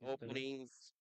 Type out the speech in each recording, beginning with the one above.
Okay. openings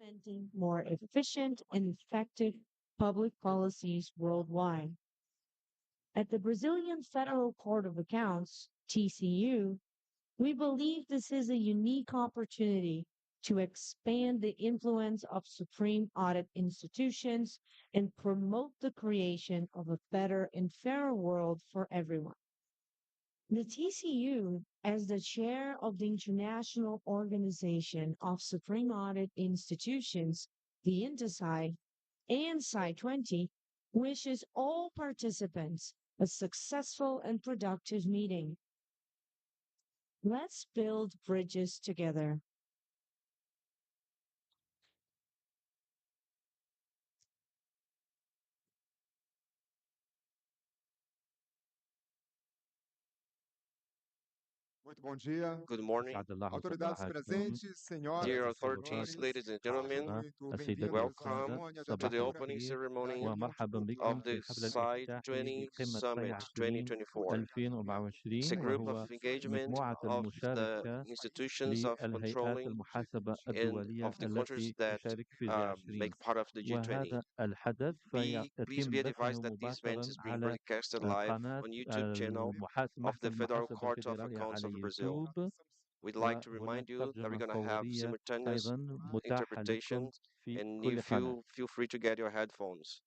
implementing more efficient and effective public policies worldwide. At the Brazilian Federal Court of Accounts, TCU, we believe this is a unique opportunity to expand the influence of Supreme Audit Institutions and promote the creation of a better and fairer world for everyone. The TCU, as the chair of the International Organization of Supreme Audit Institutions, the INTESAI, and SAI20, wishes all participants a successful and productive meeting. Let's build bridges together. Muito bom dia. Good morning, Autoridades presentes, senhoras dear e authorities, senhores, ladies and gentlemen. muito bem-vindos à Welcome cerimônia de to the abertura opening ceremony ومرحبا بكم of في the الحفل الافتتاحي SAI20 لقمة Summit SAI 2024. 2024 It's a group وهو of engagement مجموعة of the المشاركة institutions of للهيئات controlling المحاسبة and الدولية of the countries التي that تشارك في G20 make part of the G20. وهذا الحدث Please يتم be بثه advised that this event مباشرا is being على broadcasted live قناة on YouTube channel of the محكمة Federal المحاسبة Court of الفيدرالية Accounts على of Brazil. يوتيوب We'd like to وهناك remind you that we're ترجمة going to have فورية simultaneous أيضا متاحة interpretation, لكم في and كل you قناة. feel free to get your headphones.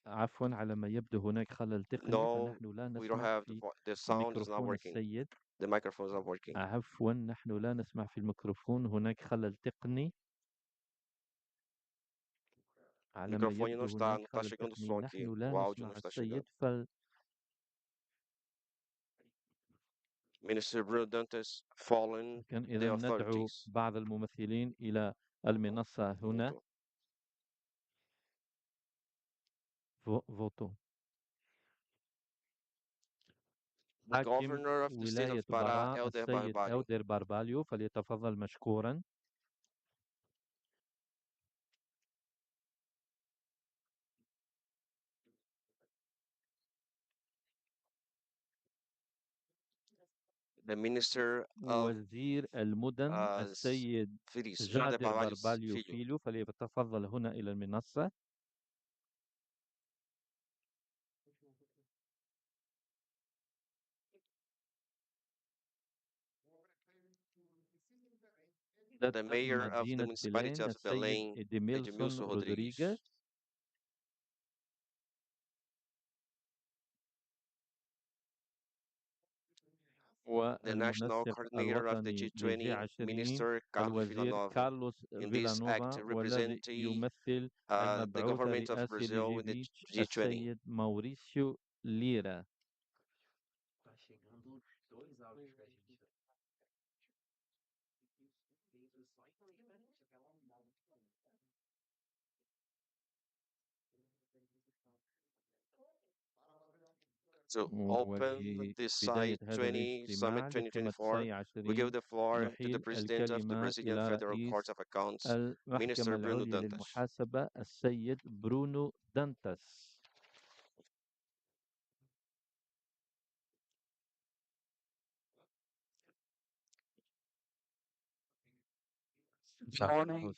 عفوا على ما يبدو هناك خلل تقني No, فنحن لا we don't نسمع have في the sound is not ميكروفون working. السيد. The microphone is not working. عفوا نحن لا نسمع في الميكروفون هناك خلل تقني O على ما microfone não يبدو está, هناك não está خلل chegando o تقني som aqui. نحن لا O áudio نسمع não está السيد chegando. Minister Bruno Dantas following كان the إذا ندعو authorities. بعض الممثلين إلى المنصة هنا. فوتو. The حاكم governor of the state ولاية of Pará, بارا Helder السيد Barbalho. أودر بارباليو فليتفضل مشكورا. The Minister of وزير المدن السيد جادر بارباليو فيلو فليتفضل هنا إلى المنصة. the mayor of the municipality of Belém, Edmilson Rodrigues. The national coordinator of the G20, Minister Carlos Villanova, in this act representing the government of Brazil in the G20. Maurício Lira. To open this SAI20 Summit 2024, we give the floor to the President of the Brazilian Federal Court of Accounts, Minister Bruno Dantas. للمحاسبة السيد برونو دانتاس.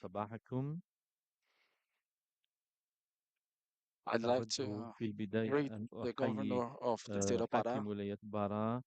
صباحكم. I'd like to greet the governor of the state of Pará,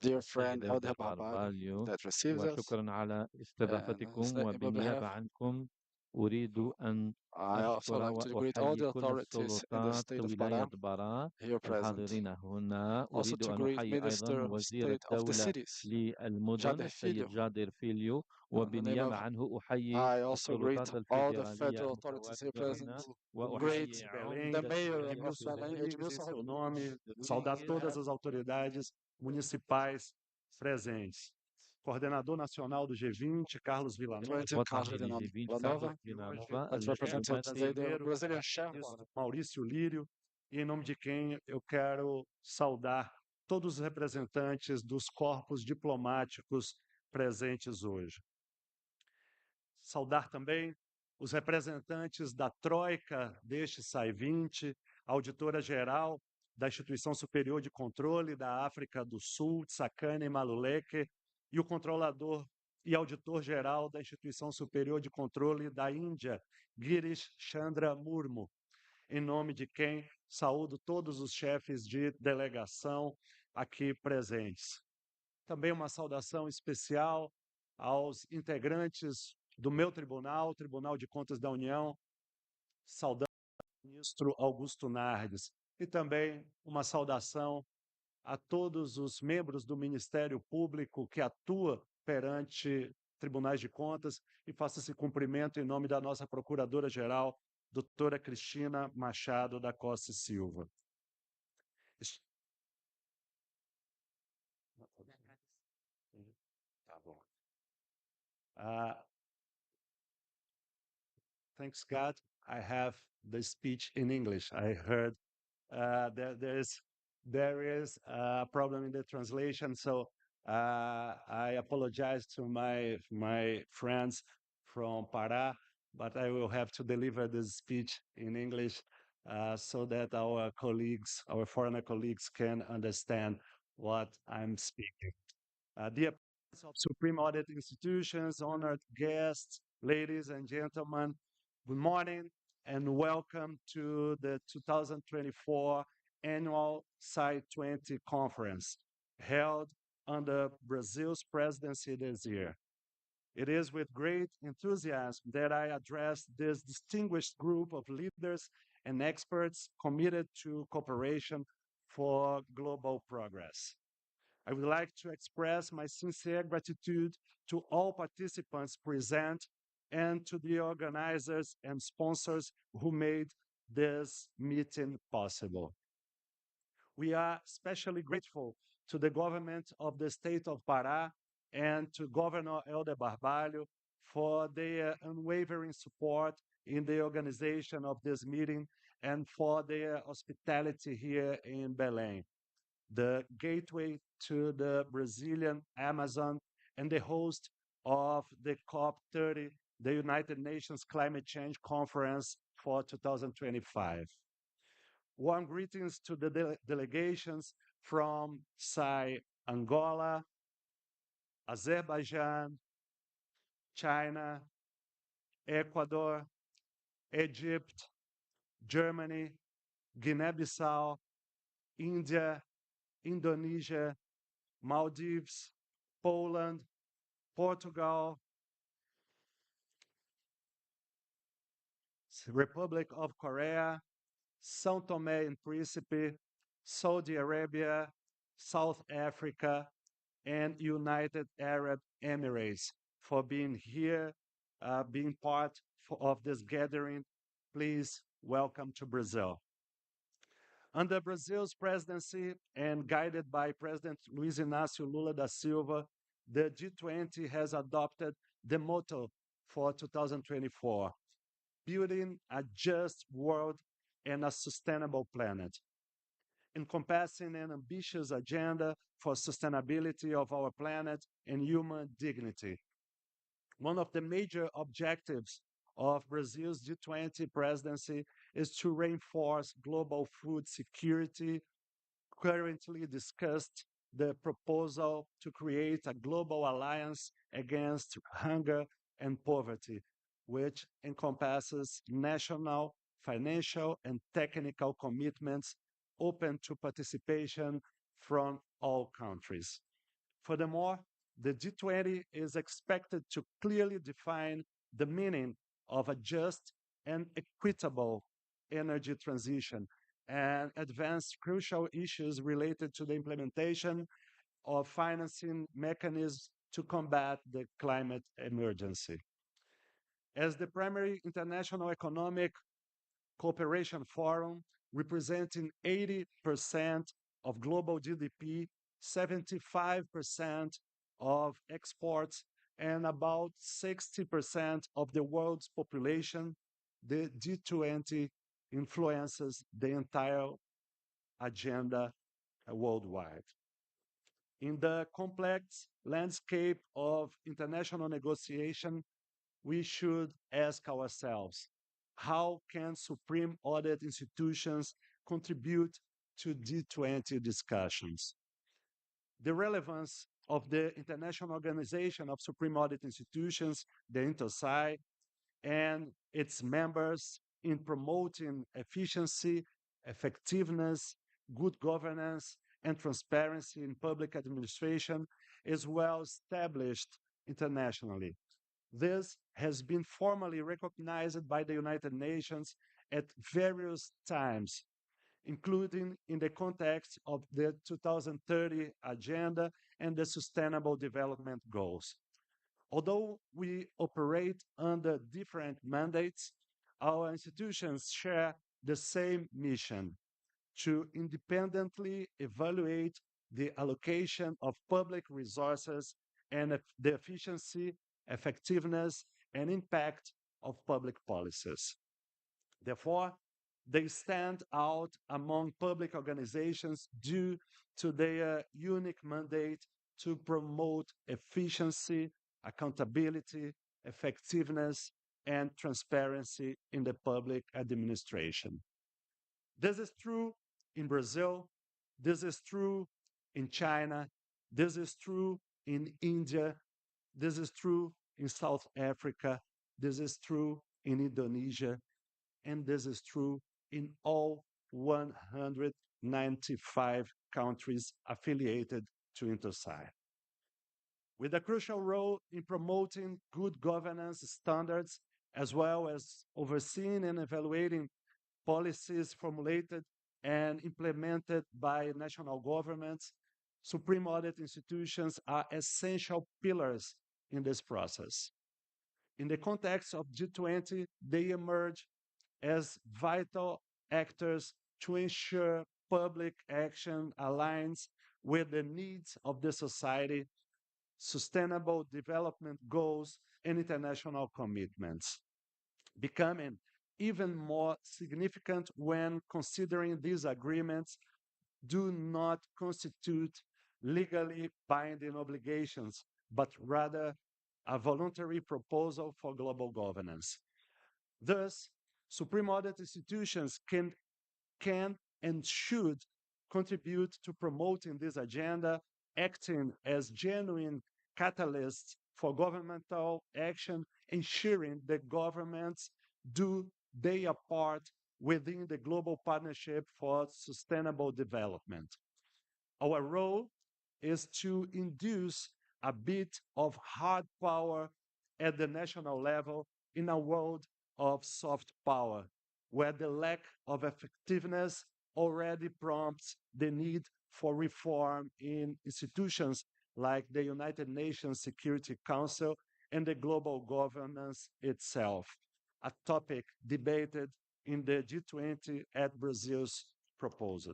dear friend Helder Barbalho, that receives us. وشكرا على استضافتكم وبالنيابة عنكم أريد أن أشكر وأحيي كل السلطات ولاية بارا الحاضرين هنا. أريد أن أحيي أيضا وزير الدولة للمدن السيد جادر فيليو وبالنيابة عنه أحيي السلطات الفيدرالية المتواجدة وأحيي the mayor em seu nome, saudar todas as autoridades municipais presentes. Coordenador nacional do G20, Carlos Villanova. Maurício Lírio. E em nome de quem eu quero saudar todos os representantes dos corpos diplomáticos presentes hoje. Saudar também os representantes da troika deste SAI20, a auditora-geral da Instituição Superior de Controle da África do Sul, Tsakane Maluleke, e o controlador e auditor-geral da Instituição Superior de Controle da Índia, Girish Chandra Murmu, em nome de quem saúdo todos os chefes de delegação aqui presentes. Também uma saudação especial aos integrantes do meu tribunal, Tribunal de Contas da União, saudando o ministro Augusto Nardes, e também uma saudação a todos os membros do Ministério Público que atua perante tribunais de contas e faço esse cumprimento em nome da nossa Procuradora-Geral, doutora Cristina Machado da Costa e Silva. Tá bom. Thanks God, I have the speech in English. I heard there is a problem in the translation, so I apologize to my friends from Pará, but I will have to deliver this speech in English so that our colleagues, our foreigner colleagues, can understand what I'm speaking. Dear participants of Supreme Audit Institutions, honored guests, ladies and gentlemen, good morning and welcome to the 2024 annual SAI20 conference held under Brazil's presidency this year. It is with great enthusiasm that I address this distinguished group of leaders and experts committed to cooperation for global progress. I would like to express my sincere gratitude to all participants present and to the organizers and sponsors who made this meeting possible. We are especially grateful to the government of the state of Pará and to Governor Helder Barbalho for their unwavering support in the organization of this meeting and for their hospitality here in Belém, the gateway to the Brazilian Amazon and the host of the COP30, the United Nations Climate Change Conference for 2025. Warm greetings to the delegations from SAI Angola, Azerbaijan, China, Ecuador, Egypt, Germany, Guinea-Bissau, India, Indonesia, Maldives, Poland, Portugal, Republic of Korea, São Tomé and Príncipe, Saudi Arabia, South Africa, and United Arab Emirates for being here, being part of this gathering. Please welcome to Brazil. Under Brazil's presidency and guided by President Luiz Inácio Lula da Silva, the G20 has adopted the motto for 2024, building a just world and a sustainable planet, encompassing an ambitious agenda for sustainability of our planet and human dignity. One of the major objectives of Brazil's G20 presidency is to reinforce global food security. Currently discussed the proposal to create a global alliance against hunger and poverty, which encompasses national, financial, and technical commitments open to participation from all countries. Furthermore, the G20 is expected to clearly define the meaning of a just and equitable energy transition and advance crucial issues related to the implementation of financing mechanisms to combat the climate emergency. As the primary international economic cooperation forum, representing 80% of global GDP, 75% of exports, and about 60% of the world's population, the G20 influences the entire agenda worldwide. In the complex landscape of international negotiation, we should ask ourselves, how can Supreme Audit Institutions contribute to G20 discussions? The relevance of the International Organization of Supreme Audit Institutions, the SAI, and its members in promoting efficiency, effectiveness, good governance, and transparency in public administration is well established internationally. This has been formally recognized by the United Nations at various times, including in the context of the 2030 Agenda and the Sustainable Development Goals. Although we operate under different mandates, our institutions share the same mission to independently evaluate the allocation of public resources and the efficiency, effectiveness, and impact of public policies. Therefore, they stand out among public organizations due to their unique mandate to promote efficiency, accountability, effectiveness, and transparency in the public administration. This is true in Brazil, this is true in China, this is true in India, this is true in South Africa, this is true in Indonesia, and this is true in all 195 countries affiliated to INTERSAI. With a crucial role in promoting good governance standards, as well as overseeing and evaluating policies formulated and implemented by national governments, Supreme Audit Institutions are essential pillars in this process. In the context of G20, they emerge as vital actors to ensure public action aligns with the needs of the society, sustainable development goals, and international commitments, becoming even more significant when considering these agreements do not constitute legally binding obligations, but rather a voluntary proposal for global governance. Thus, Supreme Audit Institutions can and should contribute to promoting this agenda, acting as genuine catalysts for governmental action, ensuring that governments do their part within the global partnership for sustainable development. Our role is to induce a bit of hard power at the national level in a world of soft power, where the lack of effectiveness already prompts the need for reform in institutions like the United Nations Security Council and the global governance itself, a topic debated in the G20 at Brazil's proposal.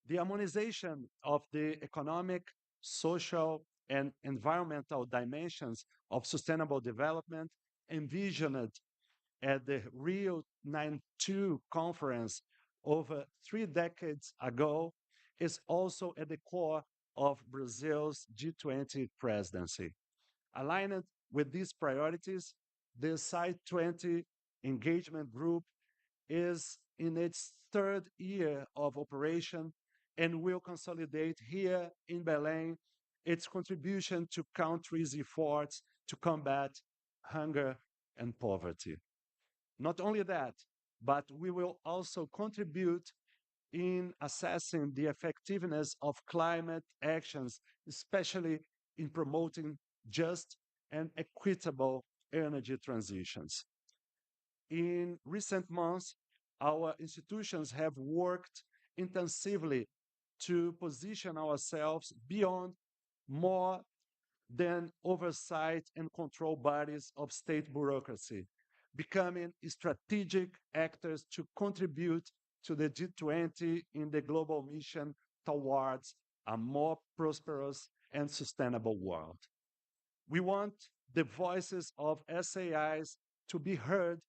The harmonization of the economic, social, and environmental dimensions of sustainable development envisioned at the Rio 92 conference over 3 decades ago is also at the core of Brazil's G20 presidency. Aligned with these priorities, the SAI20 engagement group is in its 3rd year of operation and will consolidate here in Belém its contribution to countries' efforts to combat hunger and poverty. Not only that, but we will also contribute in assessing the effectiveness of climate actions, especially in promoting just and equitable energy transitions. In recent months, our institutions have worked intensively to position ourselves beyond more than oversight and control bodies of state bureaucracy, becoming strategic actors to contribute to the G20 in the global mission towards a more prosperous and sustainable world. We want the voices of SAIs to be heard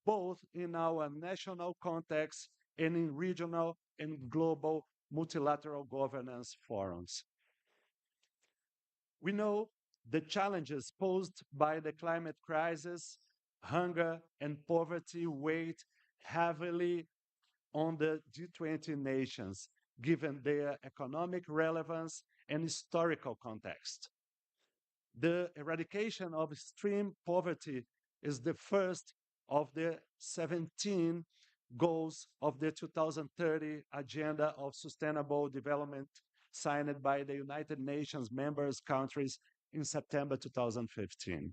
both in our national context and in regional and global multilateral governance forums. We know the challenges posed by the climate crisis, hunger, and poverty weigh heavily on the G20 nations, given their economic relevance and historical context. The eradication of extreme poverty is the first of the 17 goals of the 2030 Agenda of Sustainable Development signed by the United Nations members countries in September 2015.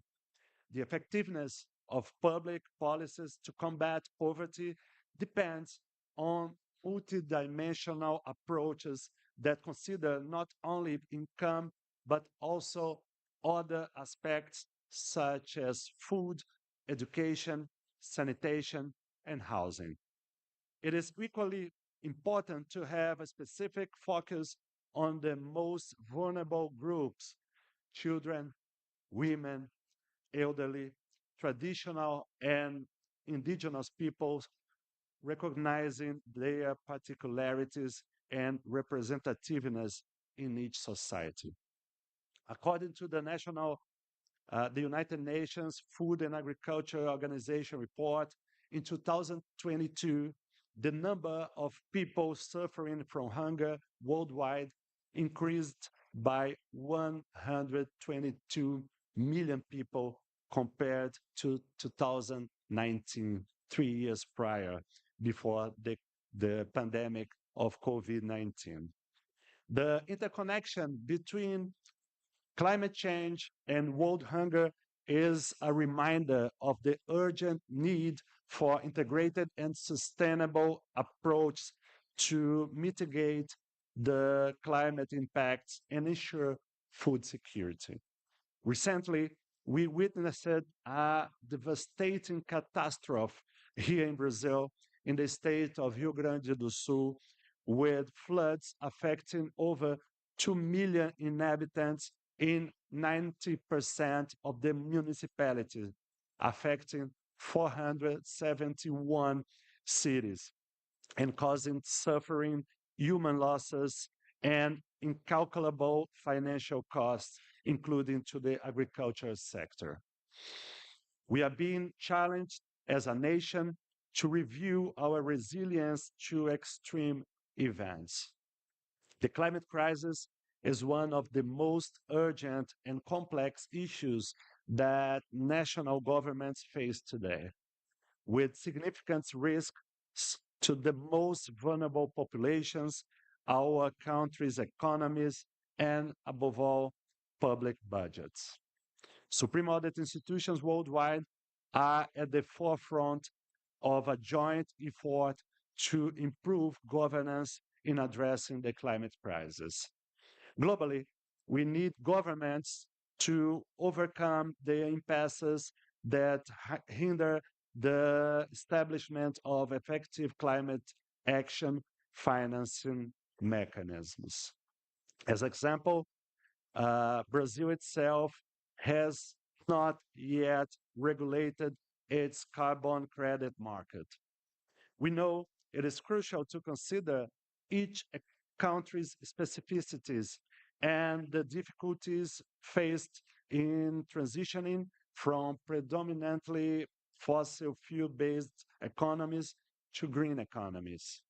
The effectiveness of public policies to combat poverty depends on multidimensional approaches that consider not only income, but also other aspects such as food, education, sanitation, and housing. It is equally important to have a specific focus on the most vulnerable groups: children, women, elderly, traditional and indigenous peoples, recognizing their particularities and representativeness in each society. According to the United Nations Food and Agriculture Organization report, in 2022, the number of people suffering from hunger worldwide increased by 122 million people compared to 2019, 3 years prior, before the pandemic of COVID-19. The interconnection between climate change and world hunger is a reminder of the urgent need for integrated and sustainable approach to mitigate the climate impacts and ensure food security. Recently, we witnessed a devastating catastrophe here in Brazil, in the state of Rio Grande do Sul, with floods affecting over 2 million inhabitants in 90% of the municipalities, affecting 471 cities and causing suffering, human losses, and incalculable financial costs, including to the agriculture sector. We are being challenged as a nation to review our resilience to extreme events. The climate crisis is one of the most urgent and complex issues that national governments face today, with significant risks to the most vulnerable populations, our country's economies, and above all, public budgets. Supreme Audit Institutions worldwide are at the forefront of a joint effort to improve governance in addressing the climate crisis. Globally, we need governments to overcome the impasses that hinder the establishment of effective climate action financing mechanisms. As example, Brazil itself has not yet regulated its carbon credit market. We know it is crucial to consider each country's specificities and the difficulties faced in transitioning from predominantly fossil fuel-based economies to green economies.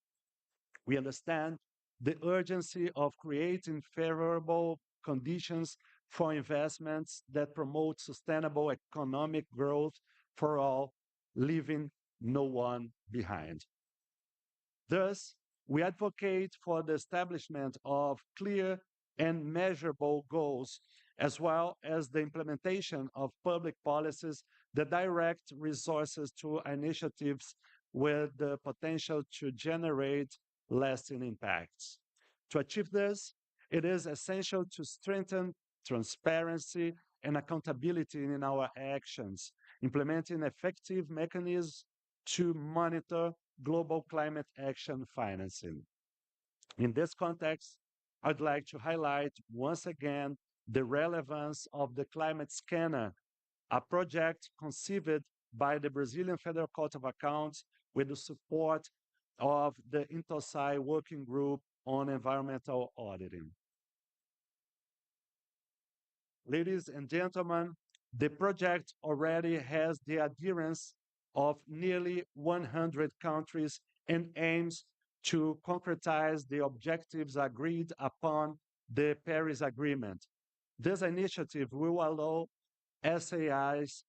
We understand the urgency of creating favorable conditions for investments that promote sustainable economic growth for all, leaving no one behind. Thus, we advocate for the establishment of clear and measurable goals, as well as the implementation of public policies that direct resources to initiatives with the potential to generate lasting impacts. To achieve this, it is essential to strengthen transparency and accountability in our actions, implementing effective mechanisms to monitor global climate action financing. In this context, I'd like to highlight once again the relevance of the Climate Scanner, a project conceived by the Brazilian Federal Court of Accounts with the support of the SAI Working Group on Environmental Auditing. Ladies and gentlemen, the project already has the adherence of nearly 100 countries and aims to concretize the objectives agreed upon the Paris Agreement. This initiative will allow SAIs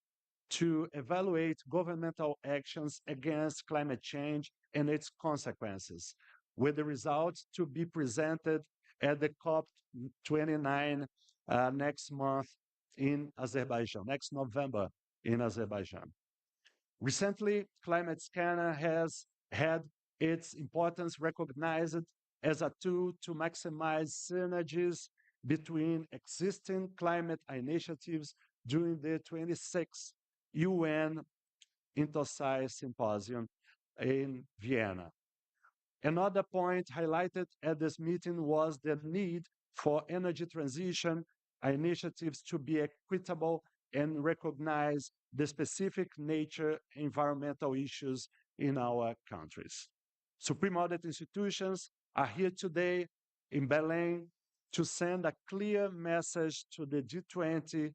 to evaluate governmental actions against climate change and its consequences, with the results to be presented at the COP29 next month in Azerbaijan, next November in Azerbaijan. Recently, Climate Scanner has had its importance recognized as a tool to maximize synergies between existing climate initiatives during the 26th UN SAI Symposium in Vienna. Another point highlighted at this meeting was the need for energy transition initiatives to be equitable and recognize the specific nature environmental issues in our countries. Supreme Audit Institutions are here today in Belém to send a clear message to the G20,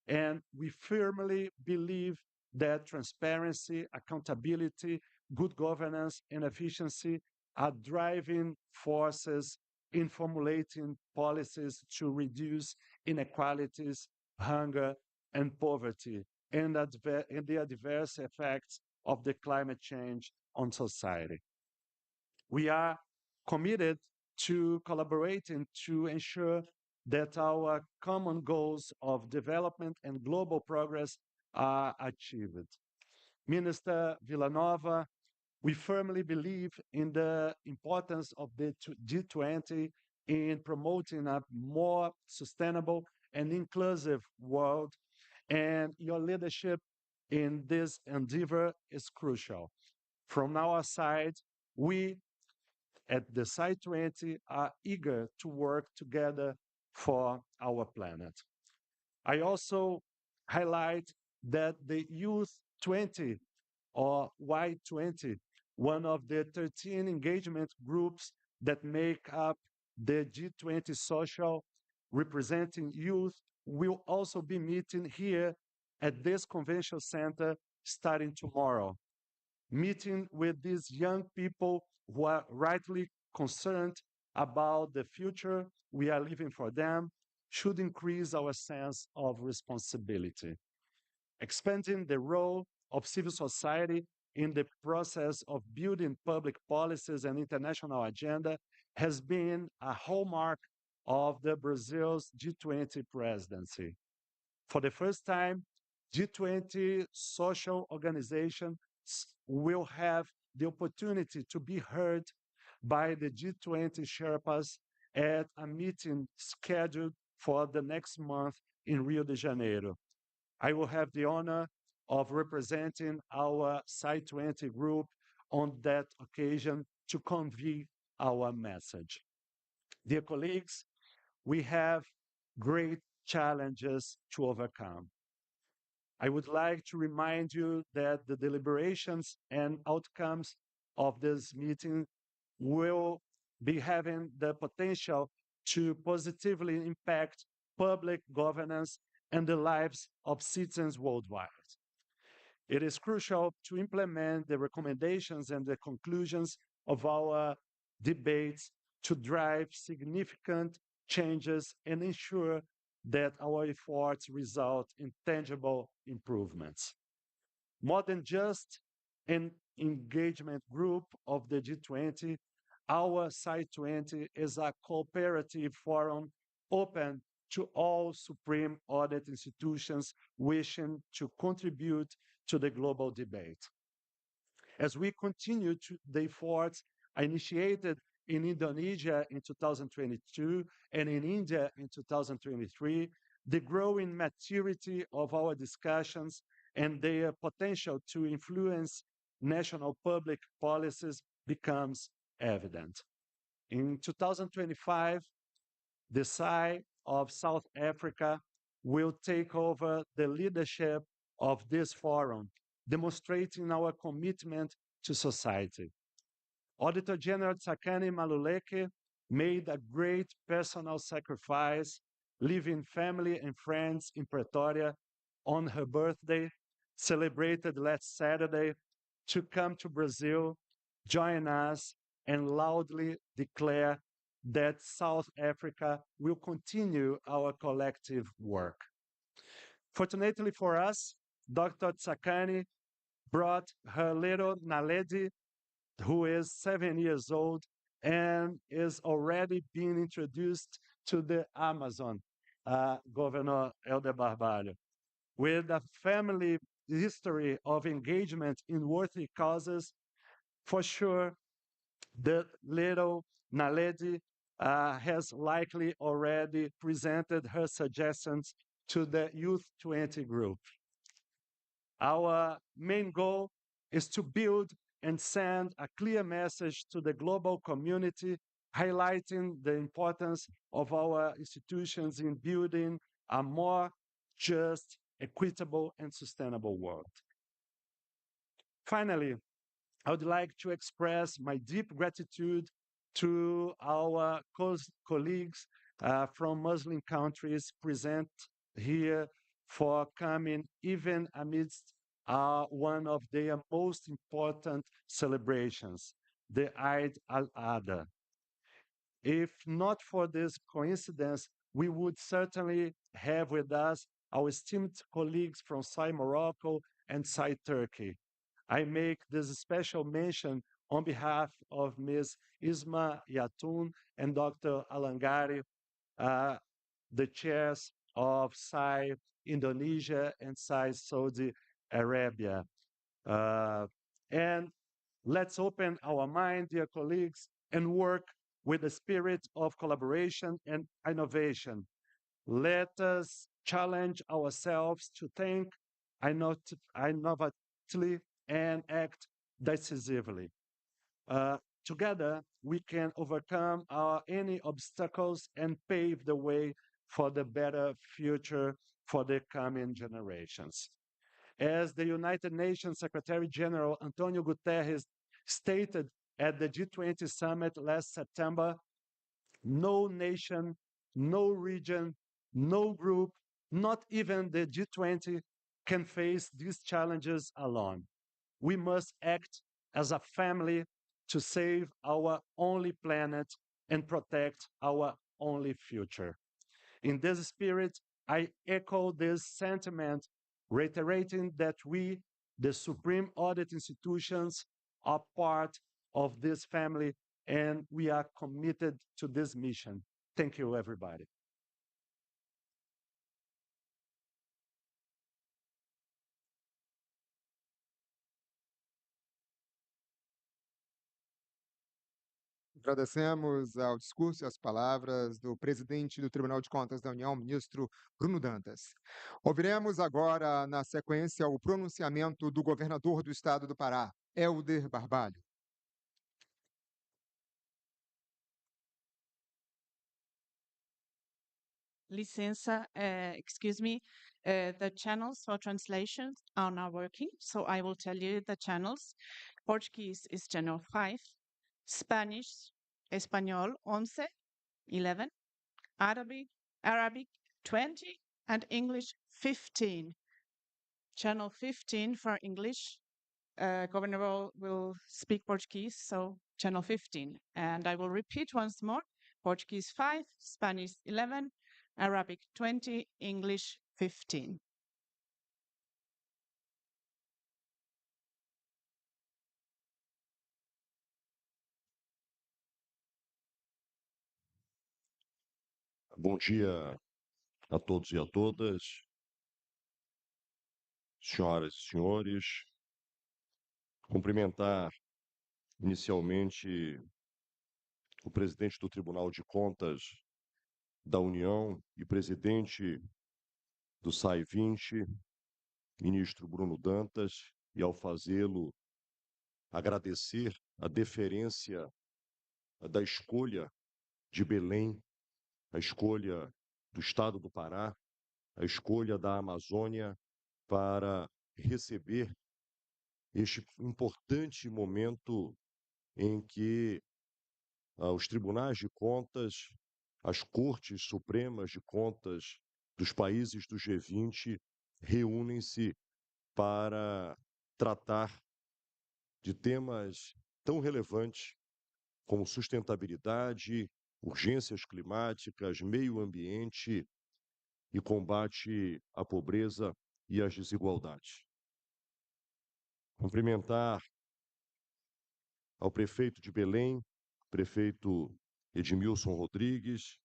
and we firmly believe that transparency, accountability, good governance, and efficiency are driving forces in formulating policies to reduce inequalities, hunger, and poverty, and the adverse effects of the climate change on society. We are committed to collaborating to ensure that our common goals of development and global progress are achieved. Minister Villanova, we firmly believe in the importance of the G20 in promoting a more sustainable and inclusive world, and your leadership in this endeavor is crucial. From our side, we at the SAI20 are eager to work together for our planet. I also highlight that the Youth 20 or Y20, one of the 13 engagement groups that make up the G20 social representing youth, will also be meeting here at this convention center starting tomorrow, meeting with these young people who are rightly concerned about the future we are leaving for them should increase our sense of responsibility. Expanding the role of civil society in the process of building public policies and international agenda has been a hallmark of the Brazil's G20 presidency. For the first time, G20 social organizations will have the opportunity to be heard by the G20 Sherpas at a meeting scheduled for the next month in Rio de Janeiro. I will have the honor of representing our SAI20 group on that occasion to convey our message. Dear colleagues, we have great challenges to overcome. I would like to remind you that the deliberations and outcomes of this meeting will be having the potential to positively impact public governance and the lives of citizens worldwide. It is crucial to implement the recommendations and the conclusions of our debates to drive significant changes and ensure that our efforts result in tangible improvements. More than just an engagement group of the G20, our SAI20 is a cooperative forum open to all Supreme Audit institutions wishing to contribute to the global debate. As we continue the efforts initiated in Indonesia in 2022 and in India in 2023, the growing maturity of our discussions and their potential to influence national public policies becomes evident. In 2025, the SAI of South Africa will take over the leadership of this forum, demonstrating our commitment to society. Auditor General Tsakani Maluleke made a great personal sacrifice, leaving family and friends in Pretoria on her birthday, celebrated last Saturday, to come to Brazil, join us, and loudly declare that South Africa will continue our collective work. Fortunately for us, Dr. Tsakani brought her little Naledi, who is 7 years old and is already being introduced to the Amazon, Governor Helder Barbalho. With a family history of engagement in worthy causes, for sure, the little Naledi has likely already presented her suggestions to the Youth 20 group. Our main goal is to build and send a clear message to the global community, highlighting the importance of our institutions in building a more just, equitable, and sustainable world. Finally, I would like to express my deep gratitude to our colleagues from Muslim countries present here for coming even amidst one of their most important celebrations, the Eid al-Adha. If not for this coincidence, we would certainly have with us our esteemed colleagues from SAI Morocco and SAI Turkey. I make this special mention on behalf of Ms. Isma Yatun and Dr. Alangari, the chairs of SAI Indonesia and SAI Saudi Arabia. And let's open our mind, dear colleagues, and work with the spirit of collaboration and innovation. Let us challenge ourselves to think innovatively and act decisively. Together, we can overcome any obstacles and pave the way for the better future for the coming generations. As the United Nations Secretary General Antonio Guterres stated at the G20 Summit last September, no nation, no region, no group, not even the G20 can face these challenges alone. We must act as a family to save our only planet and protect our only future. In this spirit, I echo this sentiment, reiterating that we, the Supreme Audit Institutions, are part of this family and we are committed to this mission. Thank you, everybody. Agradecemos ao discurso e às palavras do presidente do Tribunal de Contas da União, ministro Bruno Dantas. Ouviremos agora, na sequência, o pronunciamento do governador do estado do Pará, Helder Barbalho. Licença, excuse me, the channels for translation are now working, so I will tell you the channels. Portuguese is channel 5, Spanish, Espanol 11, Arabic 20, and English 15. Channel 15 for English. Governor will speak Portuguese, so channel 15. And I will repeat once more, Portuguese 5, Spanish 11, Arabic 20, English 15. Bom dia a todos e a todas, senhoras e senhores. Cumprimentar inicialmente o presidente do Tribunal de Contas da União e presidente do SAI20, ministro Bruno Dantas, e ao fazê-lo agradecer a deferência da escolha de Belém, a escolha do estado do Pará, a escolha da Amazônia para receber este importante momento em que os tribunais de contas, as cortes supremas de contas dos países do G20 reúnem-se para tratar de temas tão relevantes como sustentabilidade, urgências climáticas, meio ambiente e combate à pobreza e às desigualdades. Cumprimentar ao prefeito de Belém, prefeito Edmilson Rodrigues,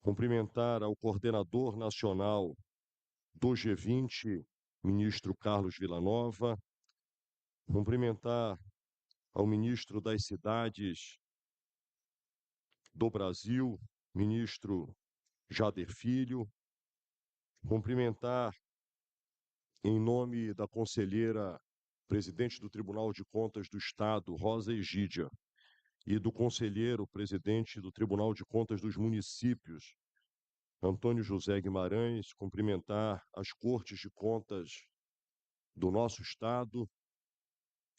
cumprimentar ao coordenador nacional do G20, ministro Carlos Villanova, cumprimentar ao ministro das Cidades do Brasil, ministro Jader Filho, cumprimentar em nome da conselheira presidente do Tribunal de Contas do Estado, Rosa Egídia, e do conselheiro presidente do Tribunal de Contas dos Municípios, Antônio José Guimarães, cumprimentar as Cortes de Contas do nosso Estado,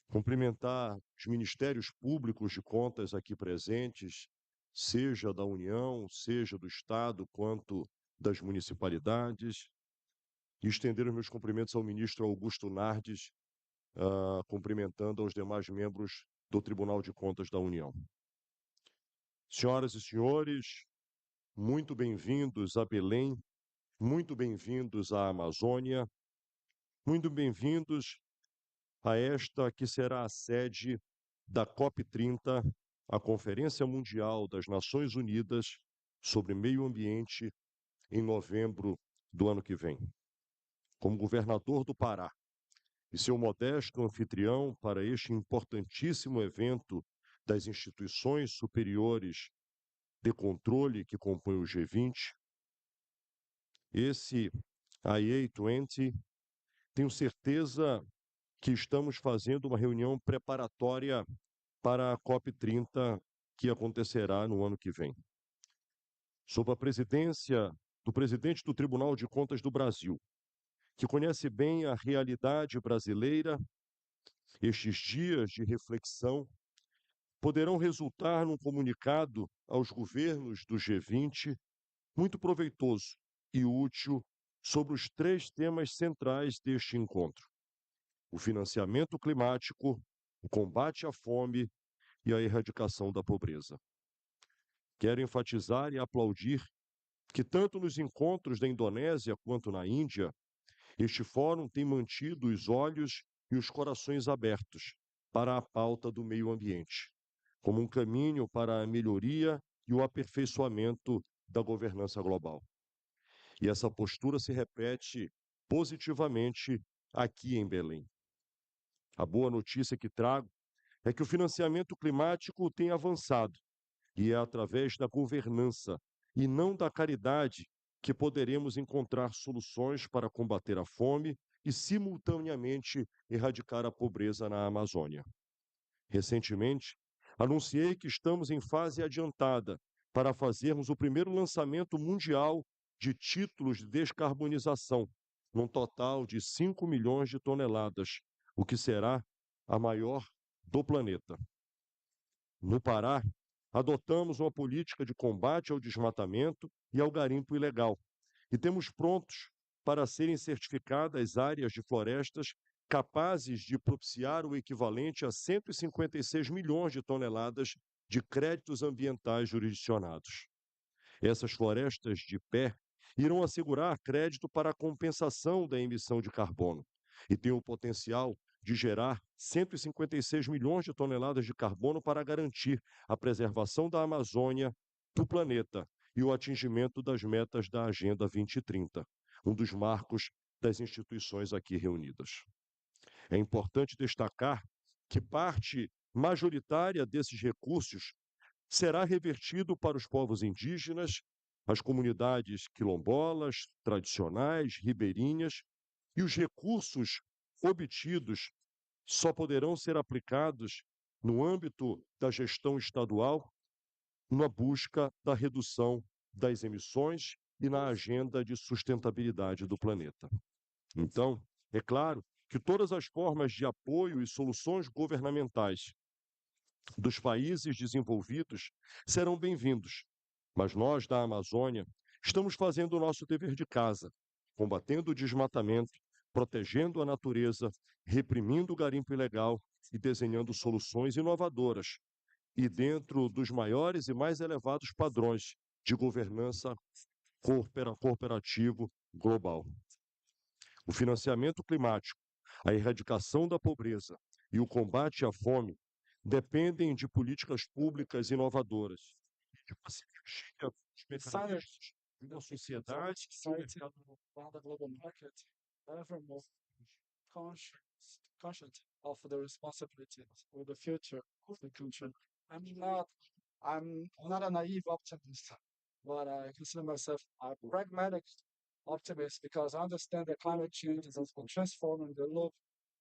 cumprimentar os Ministérios Públicos de Contas aqui presentes, seja da União, seja do Estado, quanto das municipalidades, e estender os meus cumprimentos ao ministro Augusto Nardes, cumprimentando aos demais membros do Tribunal de Contas da União. Senhoras e senhores, muito bem-vindos a Belém, muito bem-vindos à Amazônia, muito bem-vindos a esta que será a sede da COP30, a Conferência Mundial das Nações Unidas sobre Meio Ambiente, em novembro do ano que vem. Como governador do Pará e seu modesto anfitrião para este importantíssimo evento das instituições superiores de controle que compõem o G20, esse SAI20, tenho certeza que estamos fazendo uma reunião preparatória para a COP30, que acontecerá no ano que vem. Sob a presidência do presidente do Tribunal de Contas do Brasil, que conhece bem a realidade brasileira, estes dias de reflexão poderão resultar num comunicado aos governos do G20 muito proveitoso e útil sobre os 3 temas centrais deste encontro: o financiamento climático, o combate à fome e a erradicação da pobreza. Quero enfatizar e aplaudir que tanto nos encontros da Indonésia quanto na Índia, este fórum tem mantido os olhos e os corações abertos para a pauta do meio ambiente, como um caminho para a melhoria e o aperfeiçoamento da governança global. E essa postura se repete positivamente aqui em Belém. A boa notícia que trago é que o financiamento climático tem avançado, e é através da governança e não da caridade que poderemos encontrar soluções para combater a fome e, simultaneamente, erradicar a pobreza na Amazônia. Recentemente, anunciei que estamos em fase adiantada para fazermos o primeiro lançamento mundial de títulos de descarbonização, num total de 5 milhões de toneladas, o que será a maior do planeta. No Pará, adotamos uma política de combate ao desmatamento e ao garimpo ilegal, e temos prontos para serem certificadas áreas de florestas capazes de propiciar o equivalente a 156 milhões de toneladas de créditos ambientais jurisdicionados. Essas florestas de pé irão assegurar crédito para a compensação da emissão de carbono e têm o potencial de gerar 156 milhões de toneladas de carbono para garantir a preservação da Amazônia, do planeta e o atingimento das metas da Agenda 2030, um dos marcos das instituições aqui reunidas. É importante destacar que parte majoritária desses recursos será revertido para os povos indígenas, as comunidades quilombolas, tradicionais, ribeirinhas, e os recursos obtidos só poderão ser aplicados no âmbito da gestão estadual, na busca da redução das emissões e na agenda de sustentabilidade do planeta. Então, é claro que todas as formas de apoio e soluções governamentais dos países desenvolvidos serão bem-vindos, mas nós, da Amazônia, estamos fazendo o nosso dever de casa, combatendo o desmatamento, protegendo a natureza, reprimindo o garimpo ilegal e desenhando soluções inovadoras e dentro dos maiores e mais elevados padrões de governança corporativo global. O financiamento climático, a erradicação da pobreza e o combate à fome dependem de políticas públicas inovadoras, de uma cirurgia dos mecanismos da sociedade on the global market, ever more conscious of the responsibilities for the future of the country. I'm not a naive optimist, but I consider myself a pragmatic optimist because I understand that climate change is transforming the look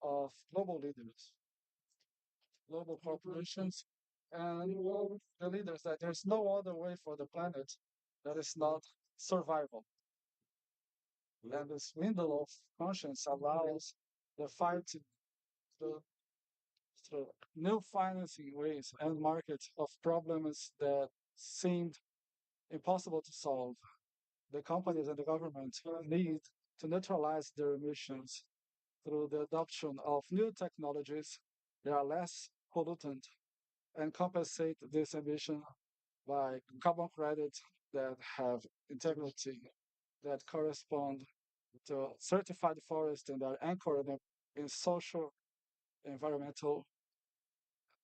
of global leaders, global corporations, and the leaders that there's no other way for the planet that is not survival. And this window of conscience allows the fight to through new financing ways and markets of problems that seemed impossible to solve. The companies and the government need to neutralize their emissions through the adoption of new technologies that are less pollutant and compensate this emission by carbon credits that have integrity, that correspond to certified forest and are anchored in social, environmental,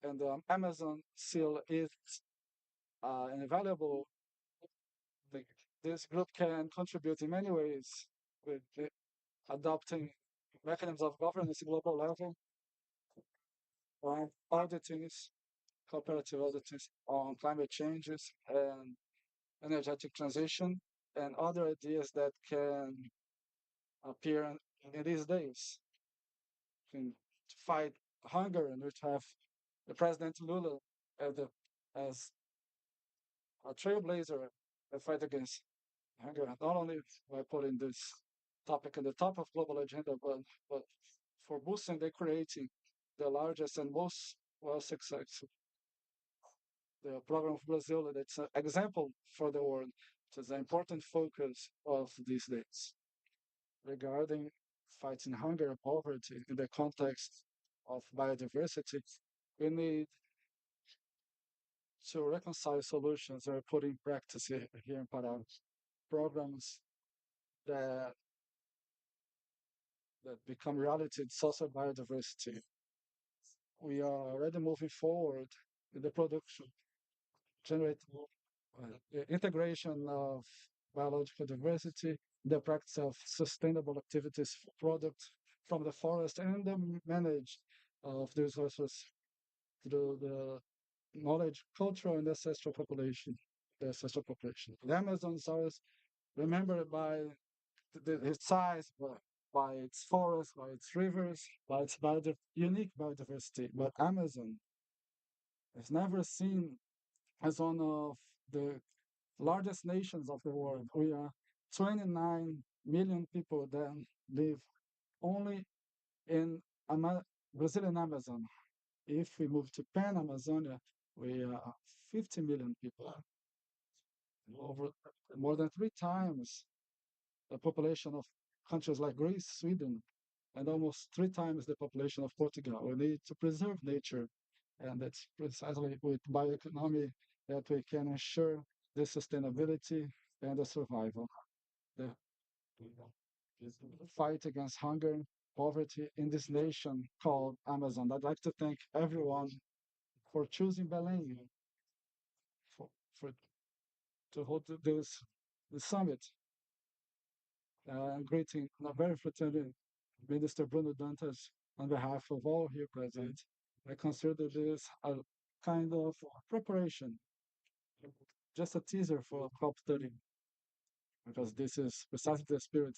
and the Amazon seal is an invaluable thing. This group can contribute in many ways with adopting mechanisms of governance at global level, auditings, cooperative auditings on climate changes and energetic transition, and other ideas that can appear in these days. To fight hunger, and which have the President Lula as a trailblazer to fight against hunger, not only by putting this topic at the top of global agenda, but for boosting and creating the largest and most well successful the program of Brazil. That's an example for the world. It is an important focus of these days regarding fighting hunger and poverty in the context of biodiversity. We need to reconcile solutions or put in practice here in Pará programs that become reality in social biodiversity. We are already moving forward in the production, generate the integration of biological diversity, the practice of sustainable activities for products from the forest, and the manage of the resources through the knowledge, cultural, and ancestral population. The ancestral population. The Amazons are remembered by its size, by its forests, by its rivers, by its unique biodiversity. But Amazon is never seen as one of the largest nations of the world. We are 29 million people that live only in Brazilian Amazon. If we move to Pan Amazonia, we are 50 million people, over more than 3 times the population of countries like Greece, Sweden, and almost 3 times the population of Portugal. We need to preserve nature, and that's precisely with bioeconomy that we can ensure the sustainability and the survival. The fight against hunger, poverty in this nation called Amazon. I'd like to thank everyone for choosing Belém for to hold this summit. Greeting a very fraternal Minister Bruno Dantas on behalf of all here present. I consider this a kind of preparation, just a teaser for COP30, because this is precisely the spirit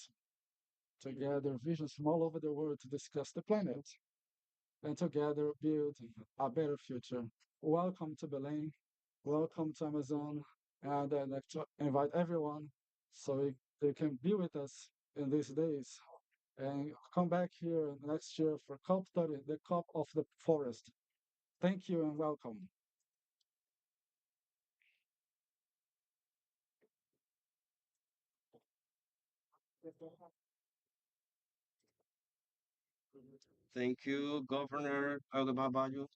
to gather visions from all over the world to discuss the planet and together build a better future. Welcome to Belém, welcome to Amazon, and I'd like to invite everyone so they can be with us in these days and come back here next year for COP30, the COP of the forest. Thank you and welcome. Thank you, Governor Aldo Barbalho.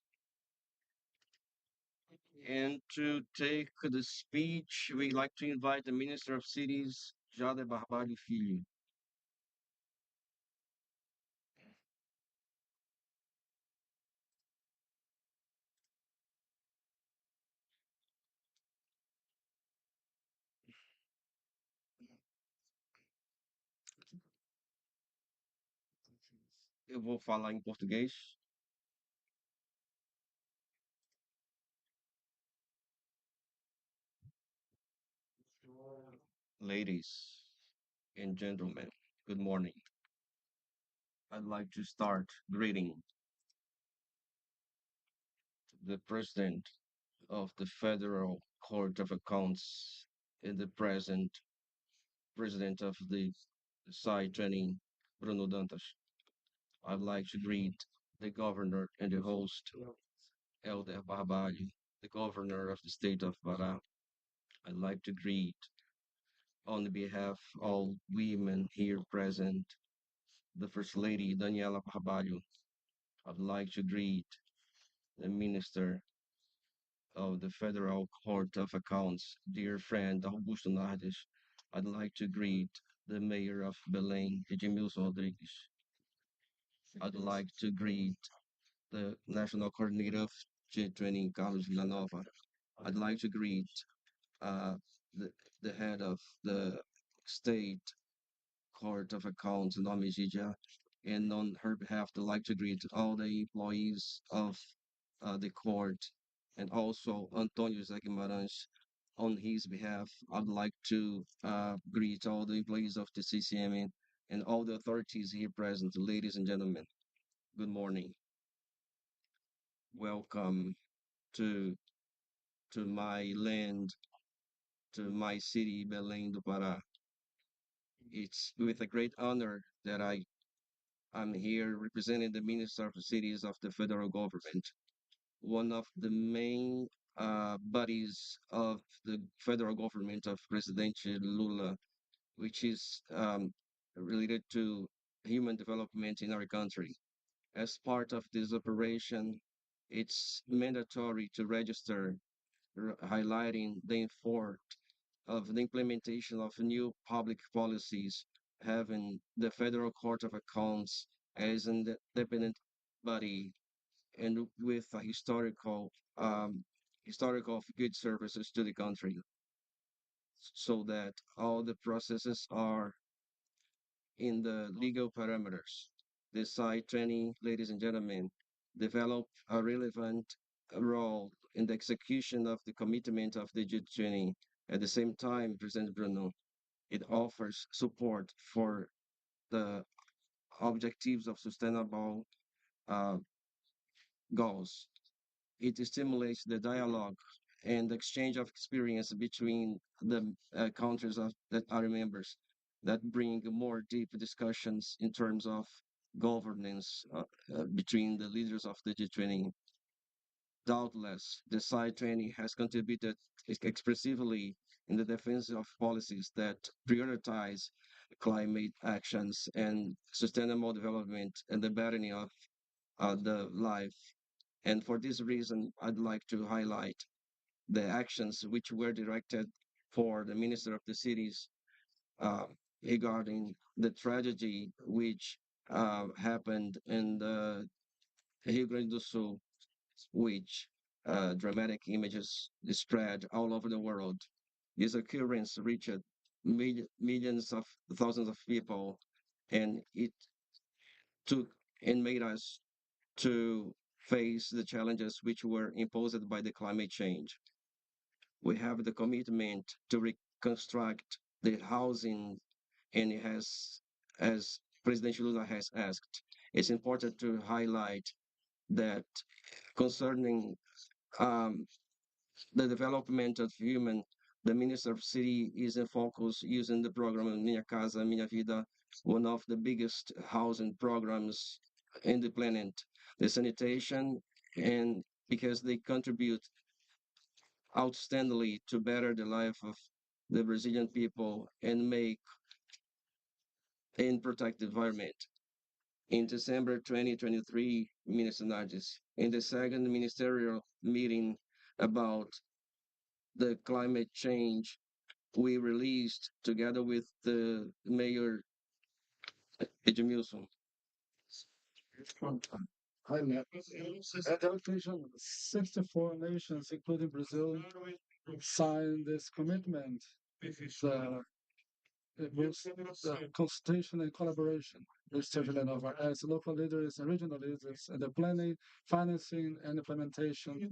And to take the speech, we'd like to invite the Minister of Cities, Jade Barbalho Filho. Eu vou falar em português. Ladies and gentlemen, good morning. I'd like to start greeting the President of the Federal Court of Accounts and the present President of the SAI20, Bruno Dantas. I'd like to greet the Governor and the host, Elder Barbalho, the Governor of the State of Pará. I'd like to greet, on behalf of all women here present, the First Lady, Daniela Barbalho. I'd like to greet the Minister of the Federal Court of Accounts, dear friend Augusto Nardes. I'd like to greet the Mayor of Belém, Edmilson Rodrigues. I'd like to greet the National Coordinator of G20, Carlos Villanova. I'd like to greet uh, the head of the State Court of Accounts, Nomi Gigia, and on her behalf, I'd like to greet all the employees of the court and also Antonio José Guimarães. On his behalf, I'd like to greet all the employees of the CCM and all the authorities here present. Ladies and gentlemen, good morning. Welcome to my land, to my city, Belém do Pará. It's with a great honor that I'm here representing the Minister of Cities of the federal government, one of the main bodies of the federal government of President Lula, which is related to human development in our country. As part of this operation, it's mandatory to register, highlighting the effort of the implementation of new public policies, having the Federal Court of Accounts as an independent body and with a historical of good services to the country, so that all the processes are in the legal parameters. The SAI20, ladies and gentlemen, develop a relevant role in the execution of the commitment of the G20. At the same time, President Bruno, it offers support for the objectives of sustainable uh, goals. It stimulates the dialogue and exchange of experience between the countries that are members that bring more deep discussions in terms of governance between the leaders of the G20. Doubtless, the SAI20 has contributed expressively in the defense of policies that prioritize climate actions and sustainable development and the bettering of the life. And for this reason, I'd like to highlight the actions which were directed for the Minister of the Cities regarding the tragedy which happened in the Rio Grande do Sul, which dramatic images spread all over the world. This occurrence reached millions of thousands of people, and it took and made us to face the challenges which were imposed by the climate change. We have the commitment to reconstruct the housing, and it has, as President Lula has asked, it's important to highlight that concerning um, the development of human, the Minister of City is in focus using the program Minha Casa, Minha Vida, one of the biggest housing programs in the planet. The sanitation, and because they contribute outstandingly to better the life of the Brazilian people and make and protect the environment. In December 2023, Minister Nardes, in the second ministerial meeting about the climate change we released together with the Mayor Edmilson. Hi, Matt. At the occasion, 64 nations, including Brazil, signed this commitment. It boosts the consultation and collaboration with Villanova as local leaders and regional leaders in the planning, financing, and implementation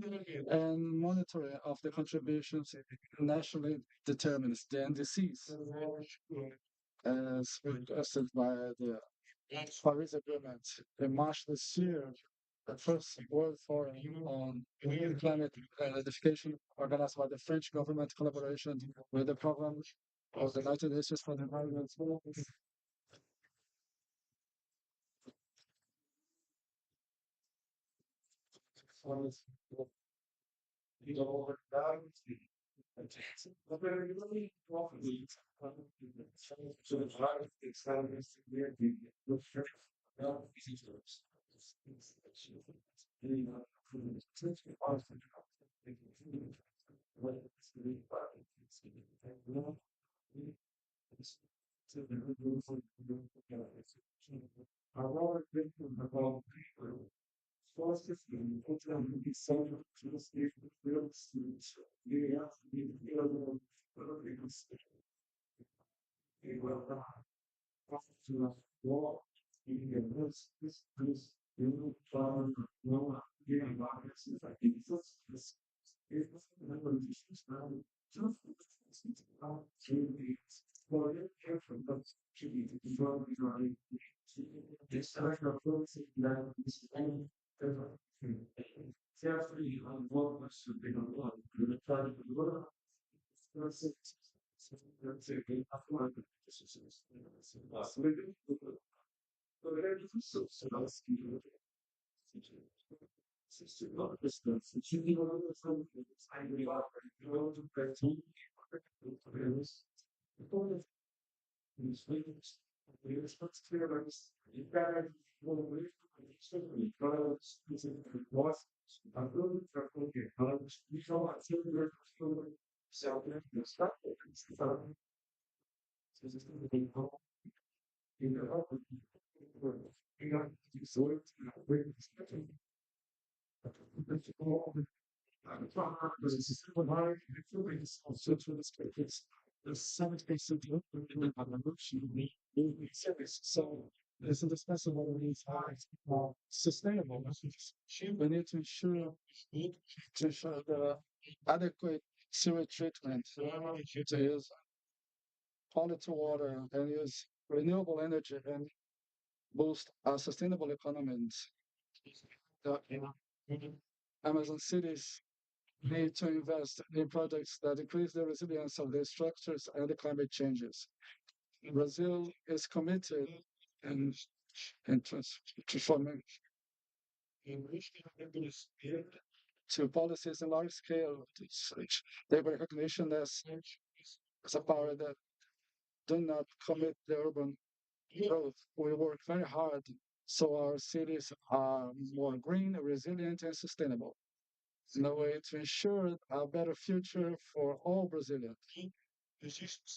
and monitoring of the contributions nationally determines the NDCs as requested by the Paris Agreement in March this year. The first World Forum on Climate Identification, organized by the French government collaboration with the program of the United Nations for the Environment. So it's indispensable that these are sustainable. We need to ensure the adequate sewage treatment, to use quality water and use renewable energy and boost our sustainable economies. The Amazon cities need to invest in projects that increase the resilience of their structures and the climate changes. Brazil is committed in, transforming to policies in large scale. They were recognition as a power that do not commit the urban growth. We work very hard so our cities are more green, resilient, and sustainable in a way to ensure a better future for all Brazilians.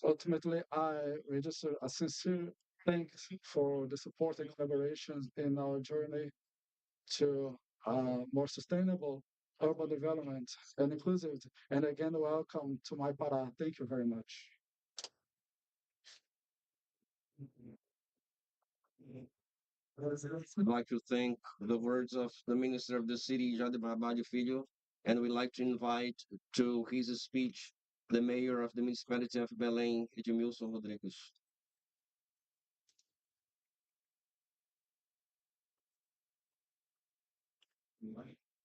Ultimately, I register a sincere thanks for the support and collaboration in our journey to more sustainable urban development and inclusivity. And again, welcome to my Pará. Thank you very much. I'd like to thank the words of the Minister of the City, Jade Barbalho Filho, and we'd like to invite to his speech the Mayor of the Municipality of Belém, Edmilson Rodrigues.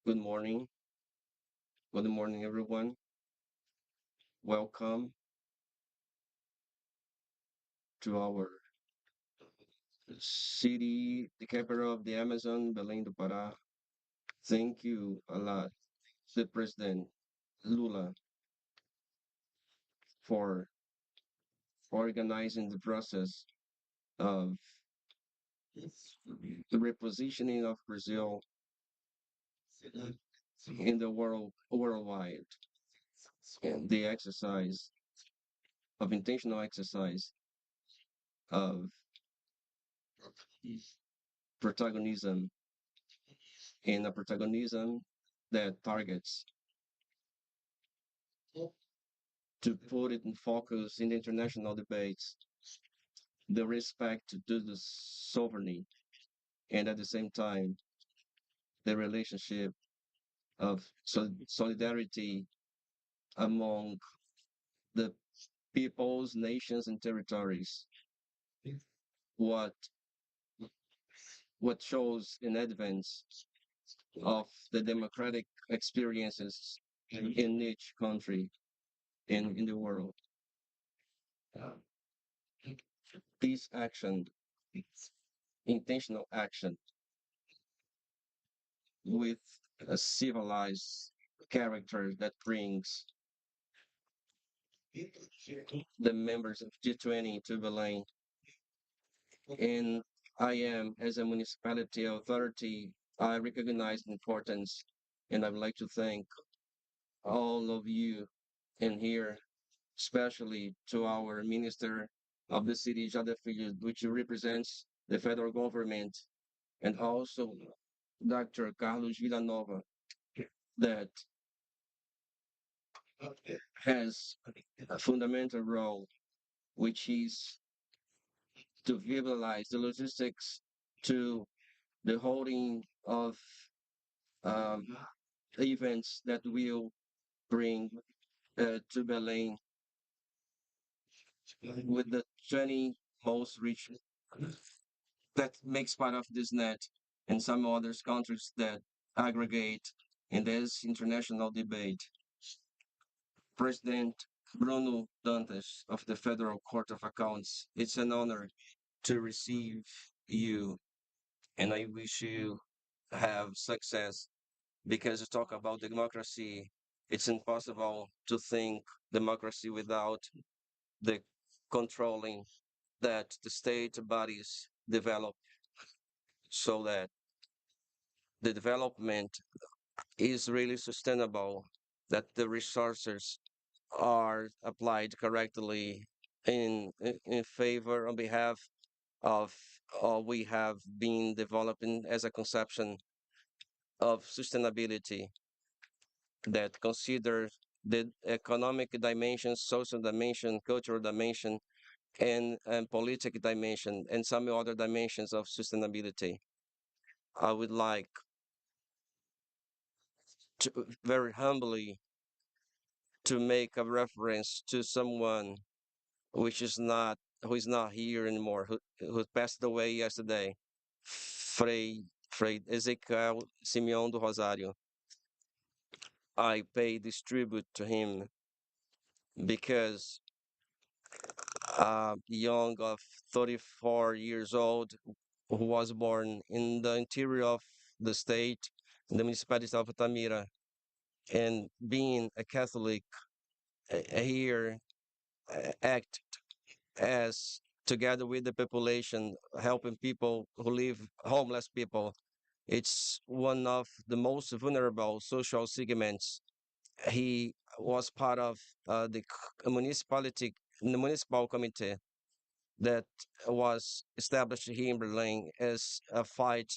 Good morning. Good morning, everyone. Welcome to our city, the capital of the Amazon, Belém do Pará. Thank you a lot, the President Lula, for organizing the process of the repositioning of Brazil in the worldwide. And the exercise of intentional exercise of protagonism, and a protagonism that targets to put it in focus in the international debates, the respect to the sovereignty, and at the same time, the relationship of solidarity among the peoples, nations, and territories. What what shows an advance of the democratic experiences in each country in the world. This action, intentional action with a civilized character that brings the members of G20 to Belém. And I am, as a municipality authority, I recognize the importance, and I would like to thank all of you in here, especially to our Minister of the City, Jada Filho, which represents the federal government, and also Dr. Carlos Villanova, that has a fundamental role, which is to visualize the logistics to the holding of um, events that will bring to Belém with the 20 most rich that makes part of this net, and some other countries that aggregate in this international debate. President Bruno Dantas of the Federal Court of Accounts, it's an honor to receive you, and I wish you have success, because to talk about democracy, it's impossible to think democracy without the controlling that the state bodies develop, so that the development is really sustainable, that the resources are applied correctly in favor on behalf of we have been developing as a conception of sustainability that consider the economic dimension, social dimension, cultural dimension, and political dimension, and some other dimensions of sustainability. I would like to very humbly to make a reference to someone which is not who is not here anymore, who passed away yesterday, Frei Ezequiel Simeão do Rosário. I pay this tribute to him because young of 34 years old, who was born in the interior of the state, in the municipality of Altamira, and being a Catholic here, act as together with the population, helping people who live, homeless people. It's one of the most vulnerable social segments. He was part of the municipal committee that was established here in Berlin as a fight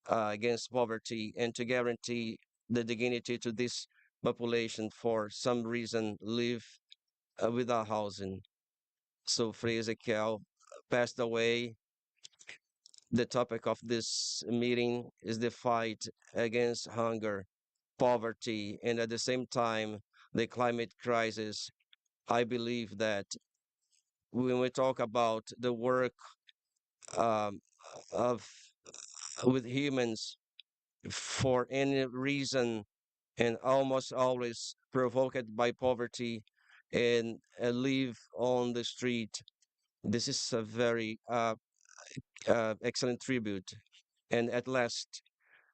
against poverty and to guarantee the dignity to this population for some reason live without housing. So Frei Ezequiel passed away. The topic of this meeting is the fight against hunger, poverty, and at the same time, the climate crisis. I believe that when we talk about the work um, of with humans for any reason and almost always provoked by poverty and live on the street, this is a very excellent tribute. And at last,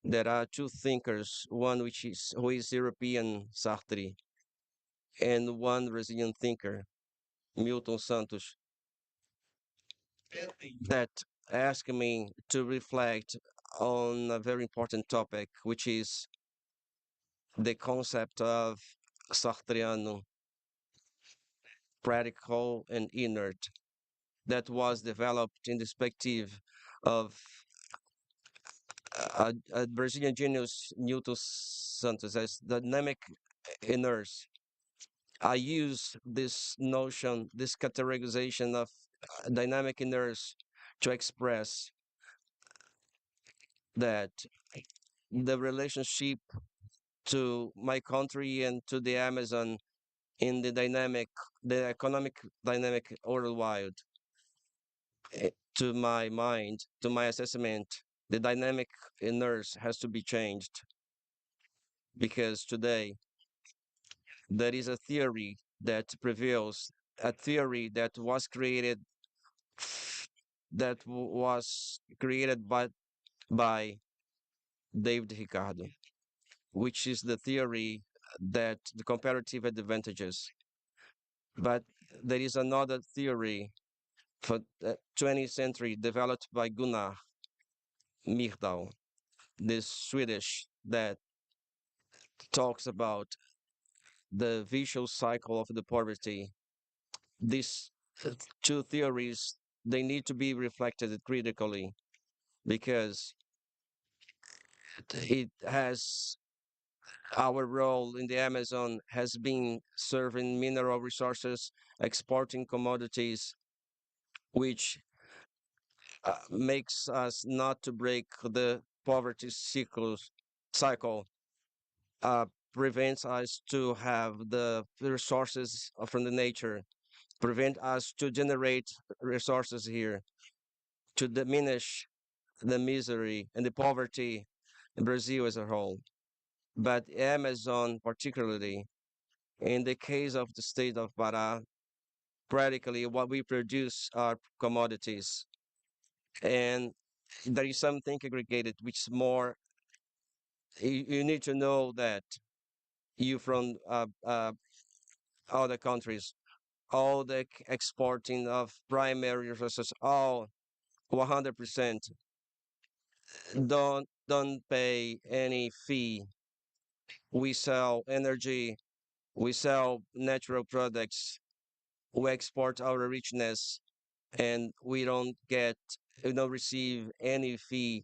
there are two thinkers, one who is European, Sartre, and one Brazilian thinker, Milton Santos, that asked me to reflect on a very important topic, which is the concept of Sartreano, practical and inert, that was developed in the perspective of a Brazilian genius, Newton Santos, as dynamic inert. I use this notion, this categorization of dynamic inert to express that the relationship to my country and to the Amazon in the economic dynamic worldwide. To my mind, to my assessment, the dynamic inert has to be changed because today there is a theory that prevails, a theory that was created by David Ricardo, which is the theory that the comparative advantages. But there is another theory for the 20th century developed by Gunnar Myrdal, this Swedish, that talks about the vicious cycle of the poverty. These two theories, they need to be reflected critically because it has our role in the Amazon has been serving mineral resources, exporting commodities, which makes us not to break the poverty cycle, uh, prevents us to have the resources from the nature, prevent us to generate resources here, to diminish the misery and the poverty in Brazil as a whole. But Amazon, particularly in the case of the state of Pará, practically what we produce are commodities. And there is something aggregated, which is more, you need to know that you from other countries, all the exporting of primary resources, all 100% don't pay any fee. We sell energy, we sell natural products, we export our richness, and we don't receive any fee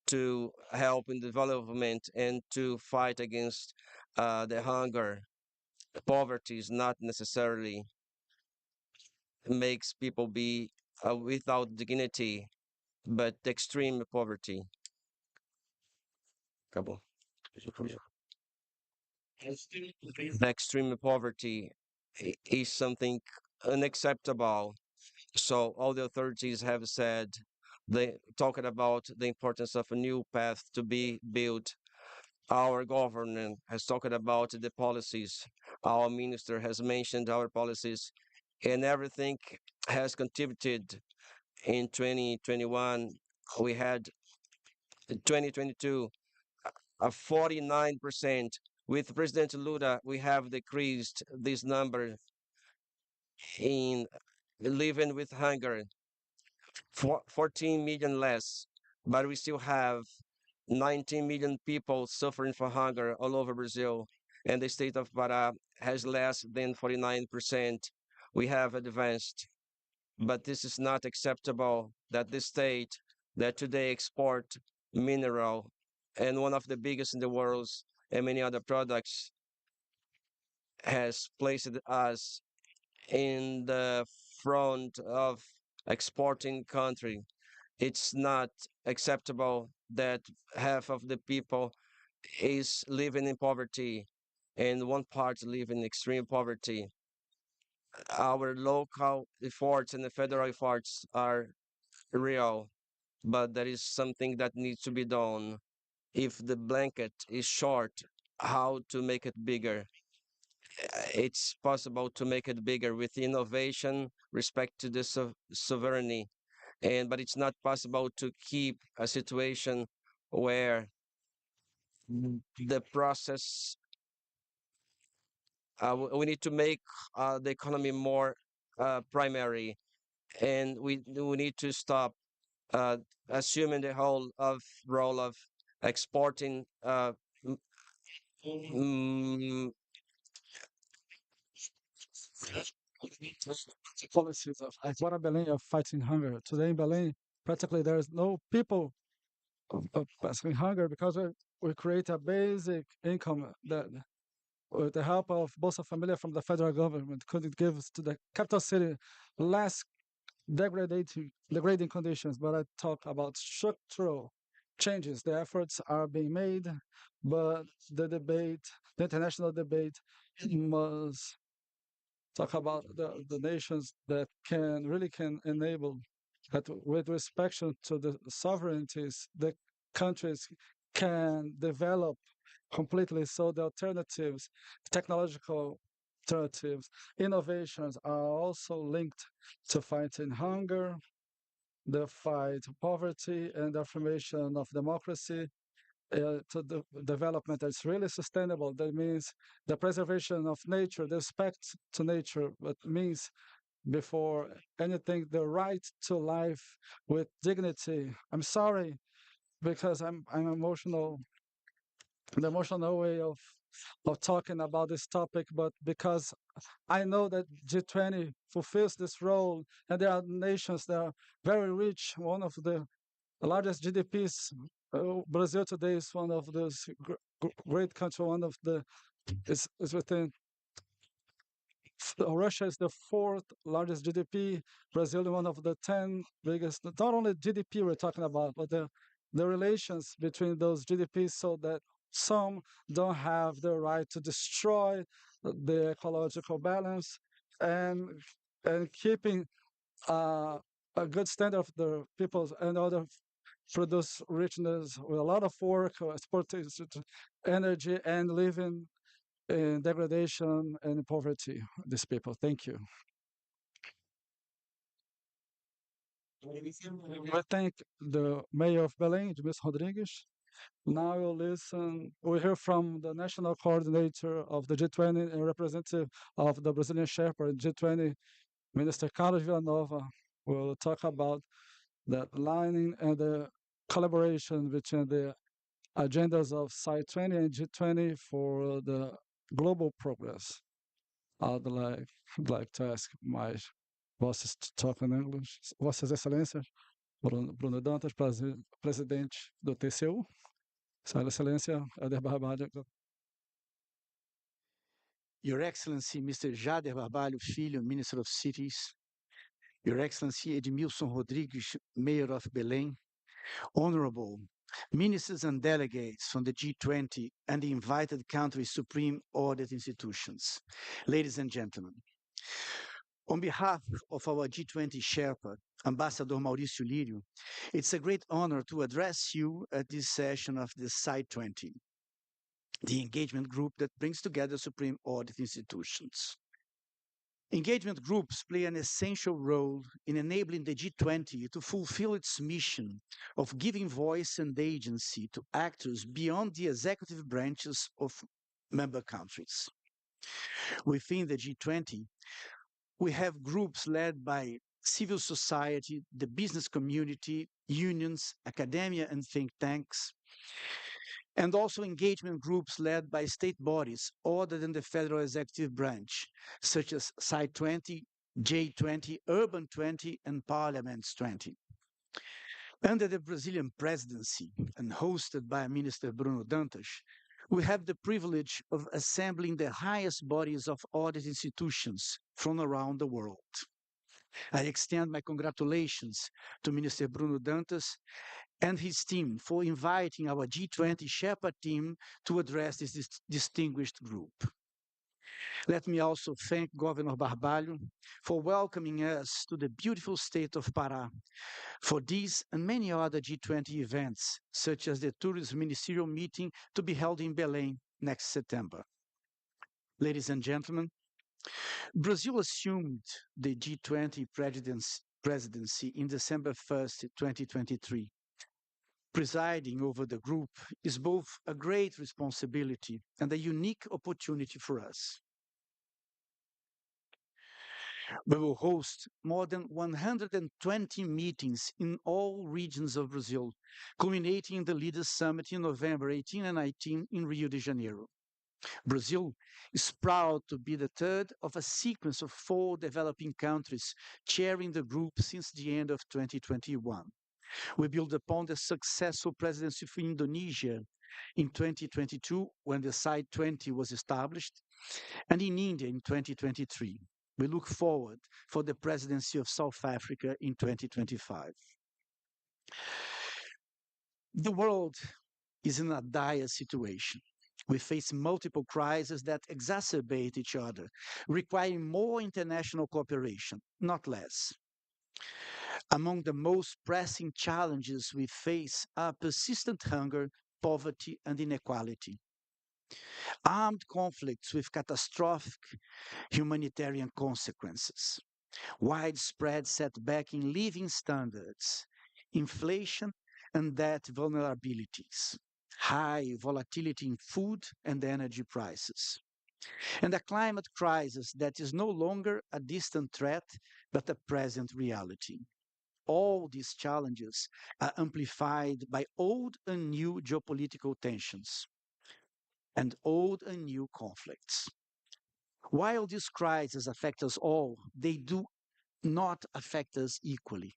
to help in development and to fight against the hunger. Poverty is not necessarily makes people be without dignity, but extreme poverty. Acabou. The extreme poverty is something unacceptable. So all the authorities have said they talking about the importance of a new path to be built. Our government has talked about the policies. Our minister has mentioned our policies, and everything has contributed. In 2021, we had 2022 a 49%. With President Lula, we have decreased this number in living with hunger, 14 million less, but we still have 19 million people suffering from hunger all over Brazil, and the state of Pará has less than 49%. We have advanced, but this is not acceptable that the state that today export mineral and one of the biggest in the world and many other products has placed us in the front of exporting country. It's not acceptable that half of the people is living in poverty and one part live in extreme poverty. Our local efforts and the federal efforts are real, but there is something that needs to be done. If the blanket is short, how to make it bigger? It's possible to make it bigger with innovation, respect to the sovereignty, but it's not possible to keep a situation where the process. We need to make the economy more primary, and we need to stop uh, assuming the whole of role of exporting Mm, Policies of Agora Belém of fighting hunger. Today in Belém, practically there is no people of fighting hunger because we create a basic income that, with the help of Bolsa Familia from the federal government, could give to the capital city less degrading conditions. But I talk about structural changes. The efforts are being made, but the international debate must talk about the nations that can enable that with respect to the sovereignties, the countries can develop completely. So the alternatives, technological alternatives, innovations are also linked to fighting hunger, the fight poverty, and the affirmation of democracy. To the development that's really sustainable. That means the preservation of nature, the respect to nature, but means before anything the right to life with dignity. I'm sorry because I'm emotional, the emotional way of talking about this topic, but because I know that G20 fulfills this role, and there are nations that are very rich. One of the largest GDPs. Brazil today is one of those great country. One of the is within. Russia is the fourth largest GDP. Brazil is one of the 10 biggest. Not only GDP we're talking about, but the relations between those GDPs, so that some don't have the right to destroy the ecological balance, and keeping a good standard of the peoples and other produce richness with a lot of work, export energy, and living in degradation and poverty. These people. Thank you. I thank the mayor of Belém, Ms. Rodrigues. Now we'll listen. We'll hear from the national coordinator of the G20 and representative of the Brazilian Shepherd G20, Minister Carlos Villanova. Will talk about the aligning and the collaboration between the agendas of SAI20 and G20 for the global progress. I'd like to ask my bosses to talk in English. Vossas Excelências, Bruno Dantas, presidente do TCU. Sua Excelência, Éder Barbalho. Your Excellency, Mr. Jader Barbalho Filho, Minister of Cities. Your Excellency, Edmilson Rodrigues, Mayor of Belém. Honorable ministers and delegates from the G20 and the invited country's Supreme Audit Institutions. Ladies and gentlemen, on behalf of our G20 Sherpa, Ambassador Mauricio Lírio, it's a great honor to address you at this session of the SAI20, the engagement group that brings together Supreme Audit Institutions. Engagement groups play an essential role in enabling the G20 to fulfill its mission of giving voice and agency to actors beyond the executive branches of member countries. Within the G20, we have groups led by civil society, the business community, unions, academia, and think tanks, and also engagement groups led by state bodies other than the federal executive branch, such as SAI20, J20, Urban 20, and Parliaments 20. Under the Brazilian presidency and hosted by Minister Bruno Dantas, we have the privilege of assembling the highest bodies of audit institutions from around the world. I extend my congratulations to Minister Bruno Dantas and his team for inviting our G20 Sherpa team to address this distinguished group. Let me also thank Governor Barbalho for welcoming us to the beautiful state of Pará for these and many other G20 events, such as the Tourism Ministerial Meeting to be held in Belém next September. Ladies and gentlemen, Brazil assumed the G20 presidency in December 1st, 2023. Presiding over the group is both a great responsibility and a unique opportunity for us. We will host more than 120 meetings in all regions of Brazil, culminating in the Leaders' Summit in November 18 and 19 in Rio de Janeiro. Brazil is proud to be the third of a sequence of 4 developing countries chairing the group since the end of 2021. We build upon the successful presidency of Indonesia in 2022 when the SAI20 was established, and in India in 2023. We look forward for the presidency of South Africa in 2025. The world is in a dire situation. We face multiple crises that exacerbate each other, requiring more international cooperation, not less. Among the most pressing challenges we face are persistent hunger, poverty, and inequality. Armed conflicts with catastrophic humanitarian consequences, widespread setback in living standards, inflation and debt vulnerabilities, high volatility in food and energy prices, and a climate crisis that is no longer a distant threat but a present reality. All these challenges are amplified by old and new geopolitical tensions and old and new conflicts. While these crises affect us all, they do not affect us equally.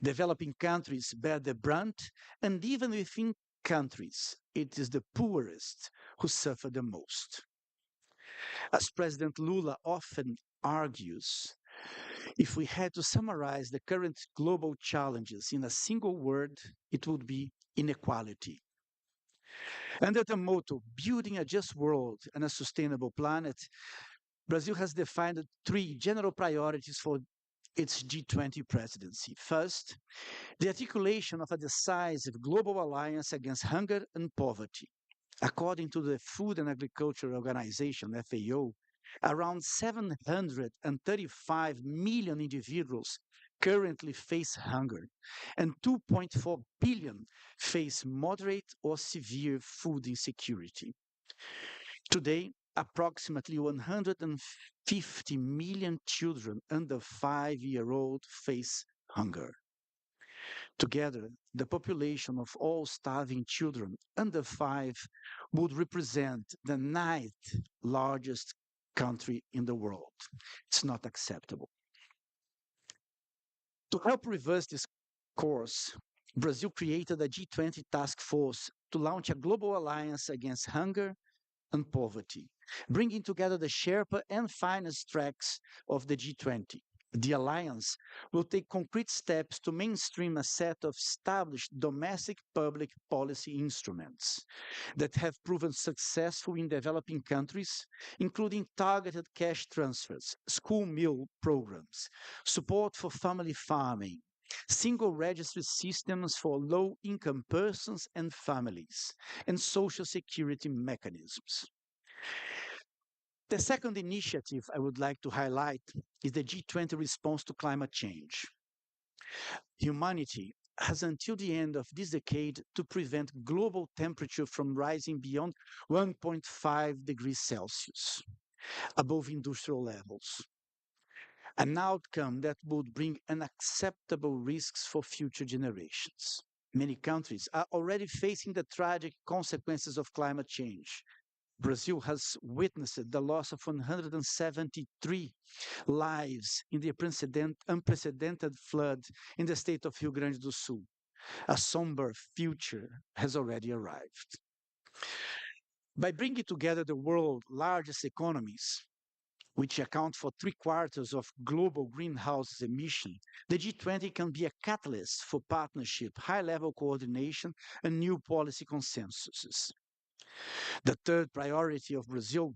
Developing countries bear the brunt, and even within countries, it is the poorest who suffer the most. As President Lula often argues, if we had to summarize the current global challenges in a single word, it would be inequality. Under the motto, building a just world and a sustainable planet, Brazil has defined 3 general priorities for its G20 presidency. First, the articulation of a decisive global alliance against hunger and poverty. According to the Food and Agriculture Organization, FAO, around 735 million individuals currently face hunger, and 2.4 billion face moderate or severe food insecurity. Today, approximately 150 million children under 5-year-old face hunger. Together, the population of all starving children under 5 would represent the 9th largest country in the world. It's not acceptable. To help reverse this course, Brazil created a G20 task force to launch a global alliance against hunger and poverty, bringing together the Sherpa and finance tracks of the G20. The alliance will take concrete steps to mainstream a set of established domestic public policy instruments that have proven successful in developing countries, including targeted cash transfers, school meal programs, support for family farming, single registry systems for low-income persons and families, and social security mechanisms. The second initiative I would like to highlight is the G20 response to climate change. Humanity has until the end of this decade to prevent global temperature from rising beyond 1.5 degrees Celsius, above industrial levels. An outcome that would bring unacceptable risks for future generations. Many countries are already facing the tragic consequences of climate change. Brazil has witnessed the loss of 173 lives in the unprecedented flood in the state of Rio Grande do Sul. A somber future has already arrived. By bringing together the world's largest economies, which account for 3/4 of global greenhouse emission, the G20 can be a catalyst for partnership, high-level coordination, and new policy consensuses. The third priority of Brazil's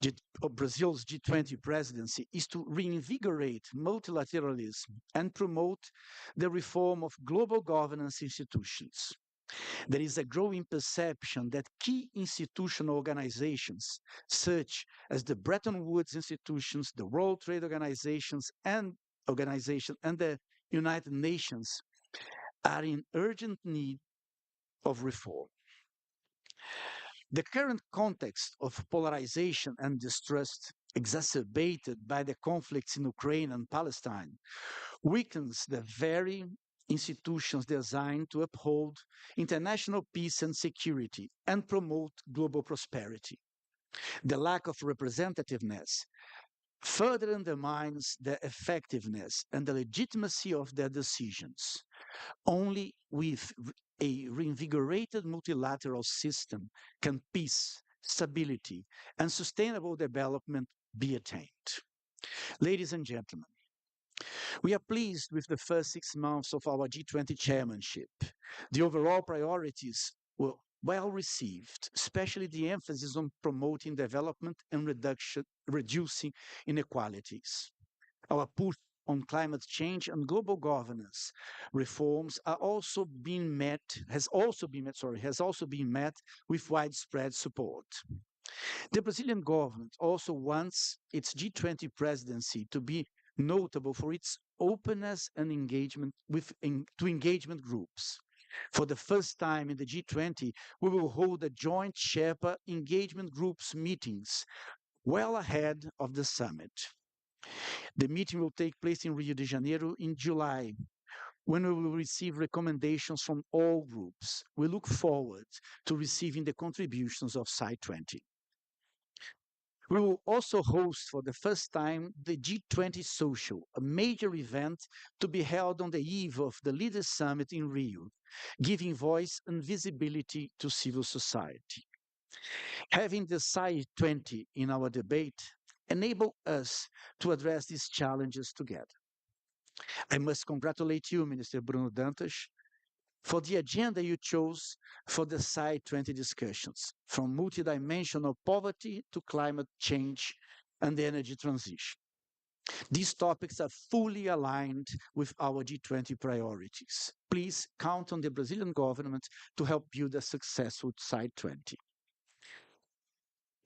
G20 presidency is to reinvigorate multilateralism and promote the reform of global governance institutions. There is a growing perception that key institutional organizations, such as the Bretton Woods institutions, the World Trade Organizations, and the United Nations, are in urgent need of reform. The current context of polarization and distrust, exacerbated by the conflicts in Ukraine and Palestine, weakens the very institutions designed to uphold international peace and security and promote global prosperity. The lack of representativeness further undermines their effectiveness and the legitimacy of their decisions. Only with a reinvigorated multilateral system can peace, stability, and sustainable development be attained. Ladies and gentlemen, we are pleased with the first 6 months of our G20 chairmanship. The overall priorities were well received, especially the emphasis on promoting development and reducing inequalities. Our push on climate change and global governance reforms has also been met with widespread support. The Brazilian government also wants its G20 presidency to be notable for its openness and engagement to engagement groups. For the first time in the G20, we will hold a joint Sherpa engagement groups meetings well ahead of the summit. The meeting will take place in Rio de Janeiro in July, when we will receive recommendations from all groups. We look forward to receiving the contributions of SAI20. We will also host for the first time the G20 Social, a major event to be held on the eve of the Leaders Summit in Rio, giving voice and visibility to civil society. Having the SAI20 in our debate enable us to address these challenges together. I must congratulate you, Minister Bruno Dantas, for the agenda you chose for the SAI20 discussions, from multidimensional poverty to climate change and the energy transition. These topics are fully aligned with our G20 priorities. Please count on the Brazilian government to help build a successful SAI20.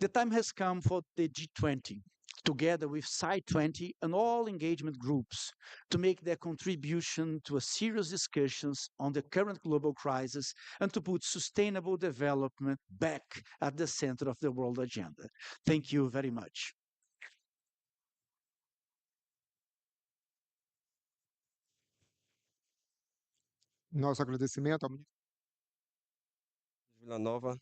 The time has come for the G20, together with SAI20 and all engagement groups, to make their contribution to a serious discussions on the current global crisis and to put sustainable development back at the center of the world agenda. Thank you very much. Nosso agradecimento ao ministro Villanova,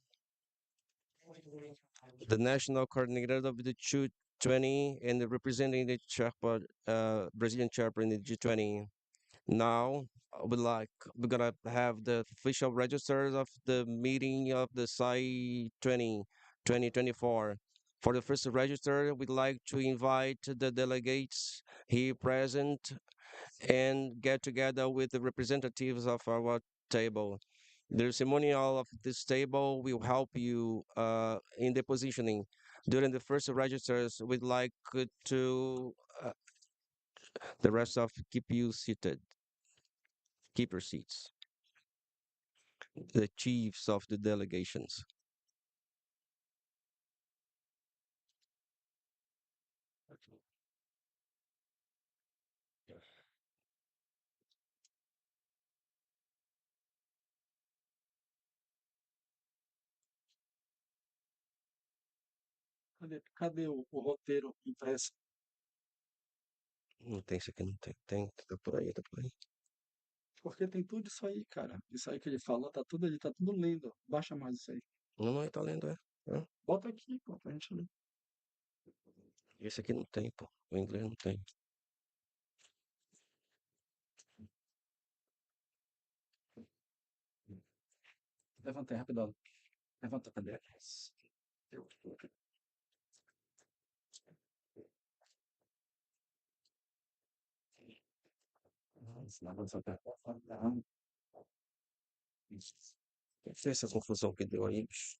the national coordinator of the G20 and representing the Brazilian chapter in the G20. Now, we're gonna have the official registers of the meeting of the SAI20 2024. For the first register, we'd like to invite the delegates here present and get together with the representatives of our table. The ceremonial of this table will help you in the positioning. During the first registers, we'd like to the rest of keep you seated. Keep your seats. The chiefs of the delegations. Cadê o roteiro impresso? Não tem isso aqui, não tem. Tem, tá por aí, tá por aí. Porque tem tudo isso aí, cara. Isso aí que ele falou, tá tudo ali, tá tudo lindo. Baixa mais isso aí. Não, tá lendo, é. Bota aqui, pô, pra gente ler. Esse aqui não tem, pô. O inglês não tem. Levanta aí, rapidão. Levanta, cadê? Essa confusão que deu aí, bicho.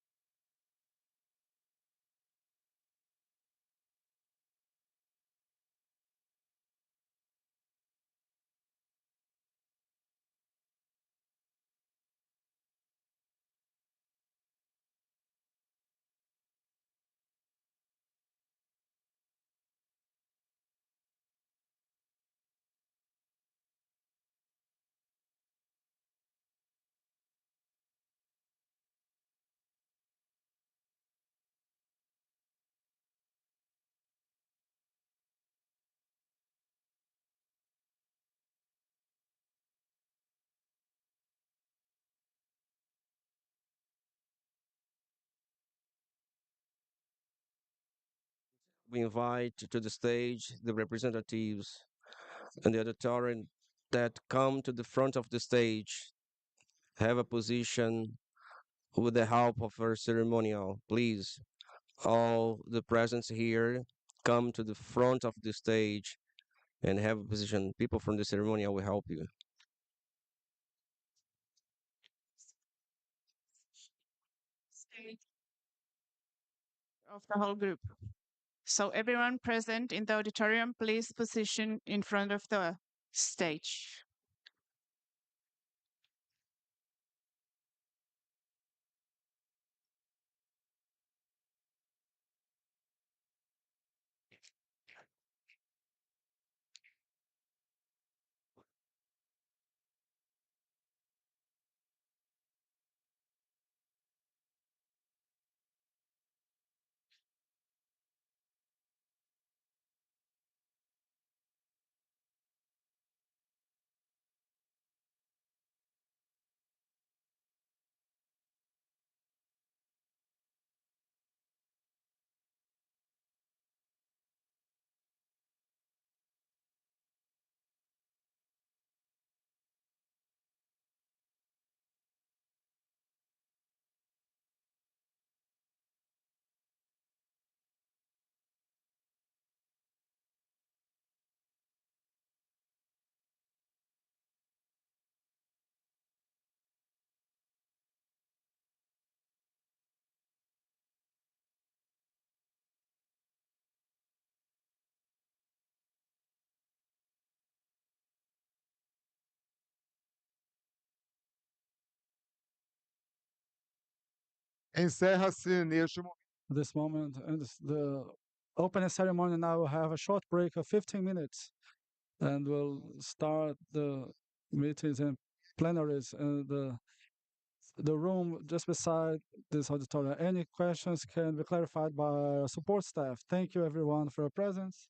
we invite to the stage the representatives and the auditorium that come to the front of the stage, have a position with the help of our ceremonial. Please, all the presents here, come to the front of the stage and have a position. People from the ceremonial will help you. Of the whole group. So everyone present in the auditorium, please position in front of the stage. Encerra-se neste momento. This moment and the opening ceremony now will have a short break of 15 minutes, and we'll start the meetings and plenaries in the room just beside this auditorium. Any questions can be clarified by our support staff. Thank you everyone for your presence.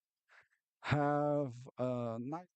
Have a nice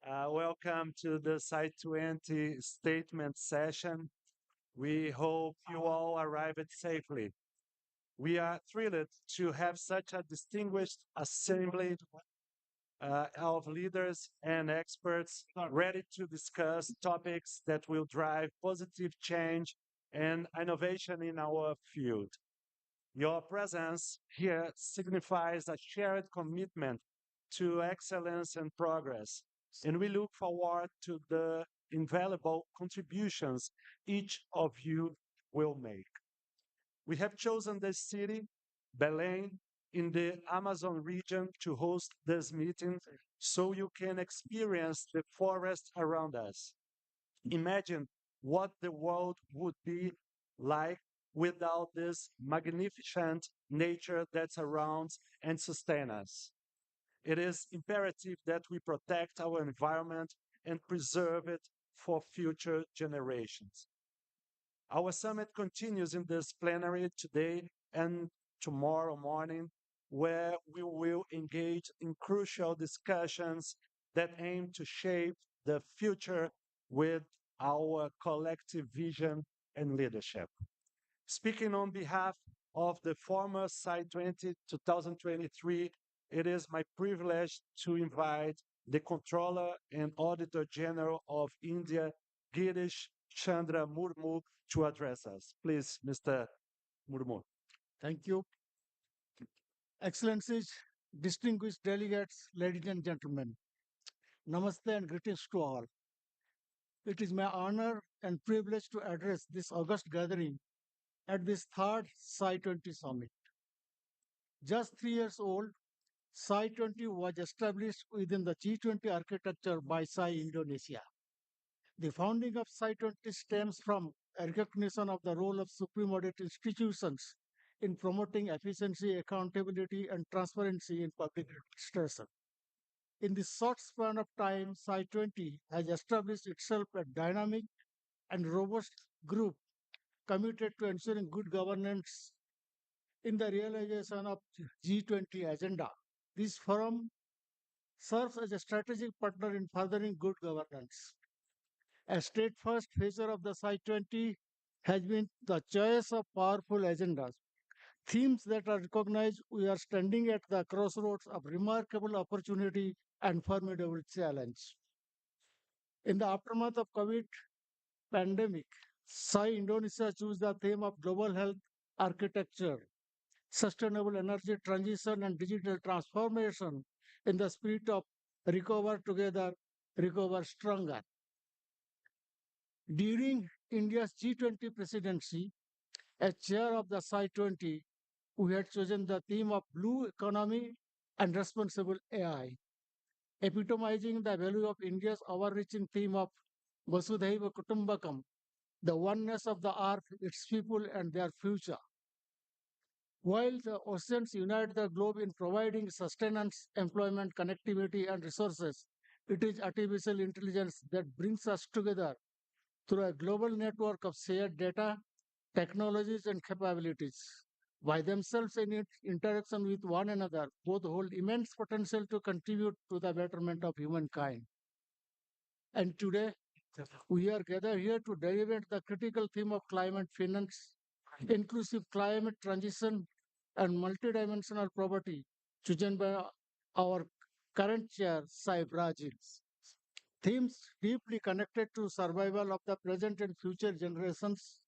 Welcome to the SAI20 statement session. We hope you all arrived safely. We are thrilled to have such a distinguished assembly of leaders and experts ready to discuss topics that will drive positive change and innovation in our field. Your presence here signifies a shared commitment to excellence and progress, and we look forward to the invaluable contributions each of you will make. We have chosen the city, Belém, in the Amazon region to host this meeting so you can experience the forest around us. Imagine what the world would be like without this magnificent nature that surrounds and sustains us. It is imperative that we protect our environment and preserve it for future generations. Our summit continues in this plenary today and tomorrow morning, where we will engage in crucial discussions that aim to shape the future with our collective vision and leadership. Speaking on behalf of the former SAI20 2023, it is my privilege to invite the Controller and Auditor General of India, Girish Chandra Murmu, to address us. Please, Mr. Murmu. Thank you. Excellencies, distinguished delegates, ladies and gentlemen, namaste and greetings to all. It is my honor and privilege to address this august gathering at this third SAI20 Summit. Just 3 years old, SAI20 was established within the G20 architecture by SAI Indonesia. The founding of SAI20 stems from a recognition of the role of Supreme Audit Institutions in promoting efficiency, accountability, and transparency in public administration. In this short span of time, SAI20 has established itself a dynamic and robust group committed to ensuring good governance in the realization of G20 agenda. This forum serves as a strategic partner in furthering good governance. A steadfast feature of the SAI20 has been the choice of powerful agendas. Themes that are recognized, we are standing at the crossroads of remarkable opportunity and formidable challenge. In the aftermath of COVID pandemic, SAI Indonesia chose the theme of global health architecture, sustainable energy transition, and digital transformation in the spirit of recover together, recover stronger. During India's G20 presidency, as chair of the SAI20, we had chosen the theme of blue economy and responsible AI, epitomizing the value of India's overreaching theme of Vasudhaiva Kutumbakam, the oneness of the earth, its people, and their future. While the oceans unite the globe in providing sustenance, employment, connectivity, and resources, it is artificial intelligence that brings us together through a global network of shared data, technologies, and capabilities. By themselves in interaction with one another, both hold immense potential to contribute to the betterment of humankind. And today, we are gathered here to deliver the critical theme of climate finance, inclusive climate transition, and multidimensional poverty, chosen by our current chair, Sai Brazil. Themes deeply connected to survival of the present and future generations.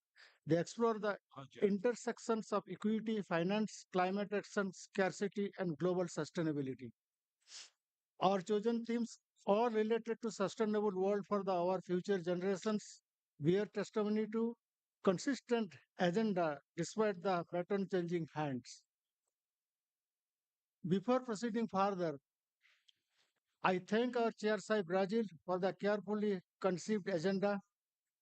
They explore the intersections of equity, finance, climate action, scarcity, and global sustainability. Our chosen themes, all related to sustainable world for our future generations, bear testimony to consistent agenda despite the pattern changing hands. Before proceeding further, I thank our chair, Sai Brazil, for the carefully conceived agenda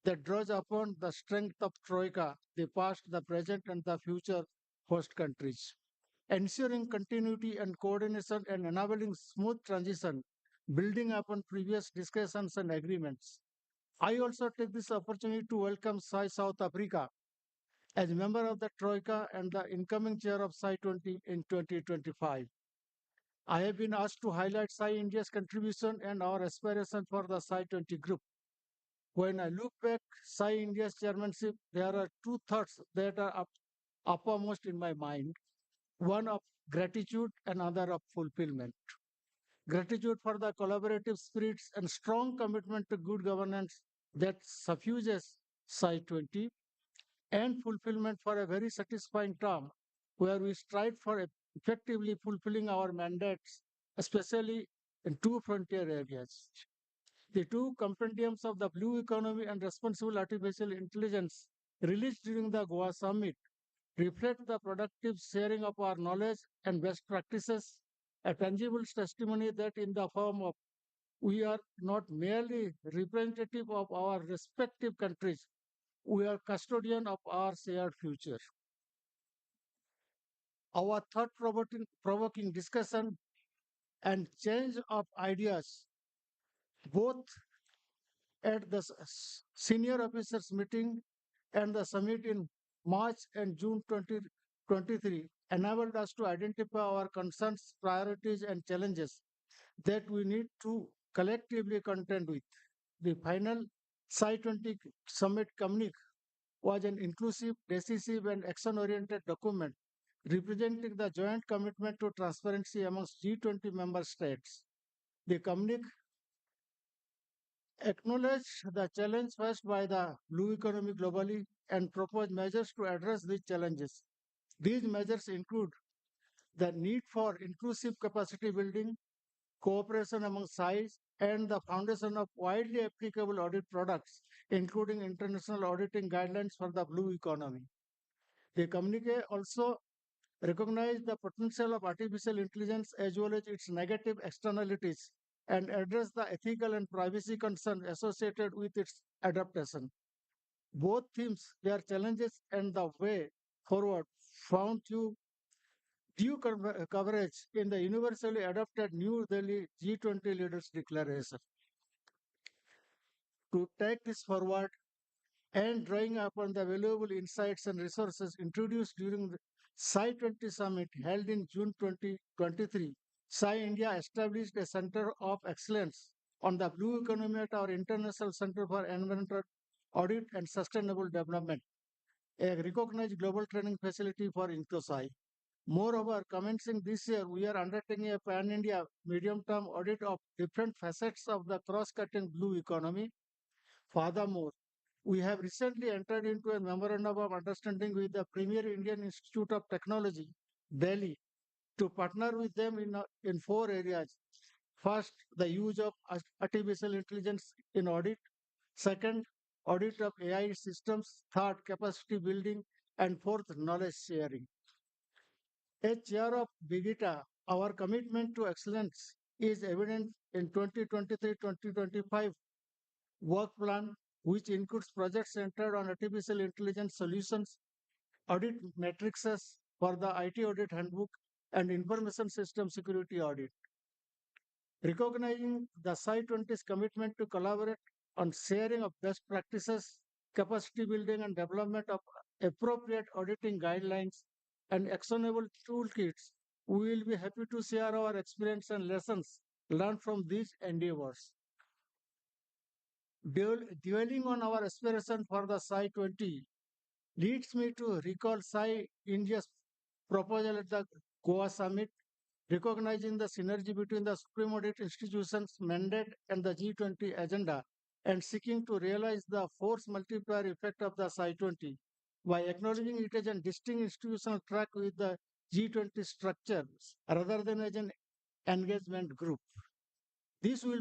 that draws upon the strength of Troika, the past, the present, and the future host countries, ensuring continuity and coordination and enabling smooth transition, building upon previous discussions and agreements. I also take this opportunity to welcome SAI South Africa as member of the Troika and the incoming chair of SAI20 in 2025. I have been asked to highlight SAI India's contribution and our aspiration for the SAI20 group. When I look back, SAI India's chairmanship, there are two thoughts that are uppermost in my mind. One of gratitude and other of fulfillment. Gratitude for the collaborative spirits and strong commitment to good governance that suffuses SAI20, and fulfillment for a very satisfying term where we strive for effectively fulfilling our mandates, especially in two frontier areas. The two compendiums of the Blue Economy and Responsible Artificial Intelligence released during the Goa Summit reflect the productive sharing of our knowledge and best practices, a tangible testimony that in the form of we are not merely representative of our respective countries, we are custodian of our shared future. Our thought-provoking discussion and change of ideas, both at the Senior Officers Meeting and the summit in March and June 2023, enabled us to identify our concerns, priorities, and challenges that we need to collectively contend with. The final SAI20 Summit communique was an inclusive, decisive, and action-oriented document representing the joint commitment to transparency amongst G20 member states. The communique acknowledged the challenge faced by the blue economy globally and proposed measures to address these challenges. These measures include the need for inclusive capacity building, cooperation among SAIs, and the foundation of widely applicable audit products, including international auditing guidelines for the blue economy. The communique also recognized the potential of artificial intelligence as well as its negative externalities and address the ethical and privacy concerns associated with its adaptation. Both themes, their challenges and the way forward, found due coverage in the universally adopted New Delhi G20 Leaders Declaration. To take this forward, and drawing upon the valuable insights and resources introduced during the SAI20 Summit held in June 2023, SAI India established a Center of Excellence on the Blue Economy at our International Center for Environmental Audit and Sustainable Development, a recognized global training facility for INCOSAI. Moreover, commencing this year, we are undertaking a pan-India medium-term audit of different facets of the cross-cutting blue economy. Furthermore, we have recently entered into a memorandum of understanding with the Premier Indian Institute of Technology, Delhi, to partner with them in four areas. First, the use of artificial intelligence in audit. Second, audit of AI systems. Third, capacity building. And fourth, knowledge sharing. As chair of BIGITA, our commitment to excellence is evident in 2023-2025 work plan, which includes projects centered on artificial intelligence solutions, audit matrices for the IT audit handbook, and information system security audit. Recognizing the SAI20's commitment to collaborate on sharing of best practices, capacity building, and development of appropriate auditing guidelines and actionable toolkits, we will be happy to share our experience and lessons learned from these endeavors. Dwelling on our aspiration for the SAI20 leads me to recall SAI India's proposal at the Goa Summit, recognizing the synergy between the Supreme Audit Institutions mandate and the G20 agenda, and seeking to realize the force multiplier effect of the SAI20 by acknowledging it as a distinct institutional track with the G20 structure rather than as an engagement group. This we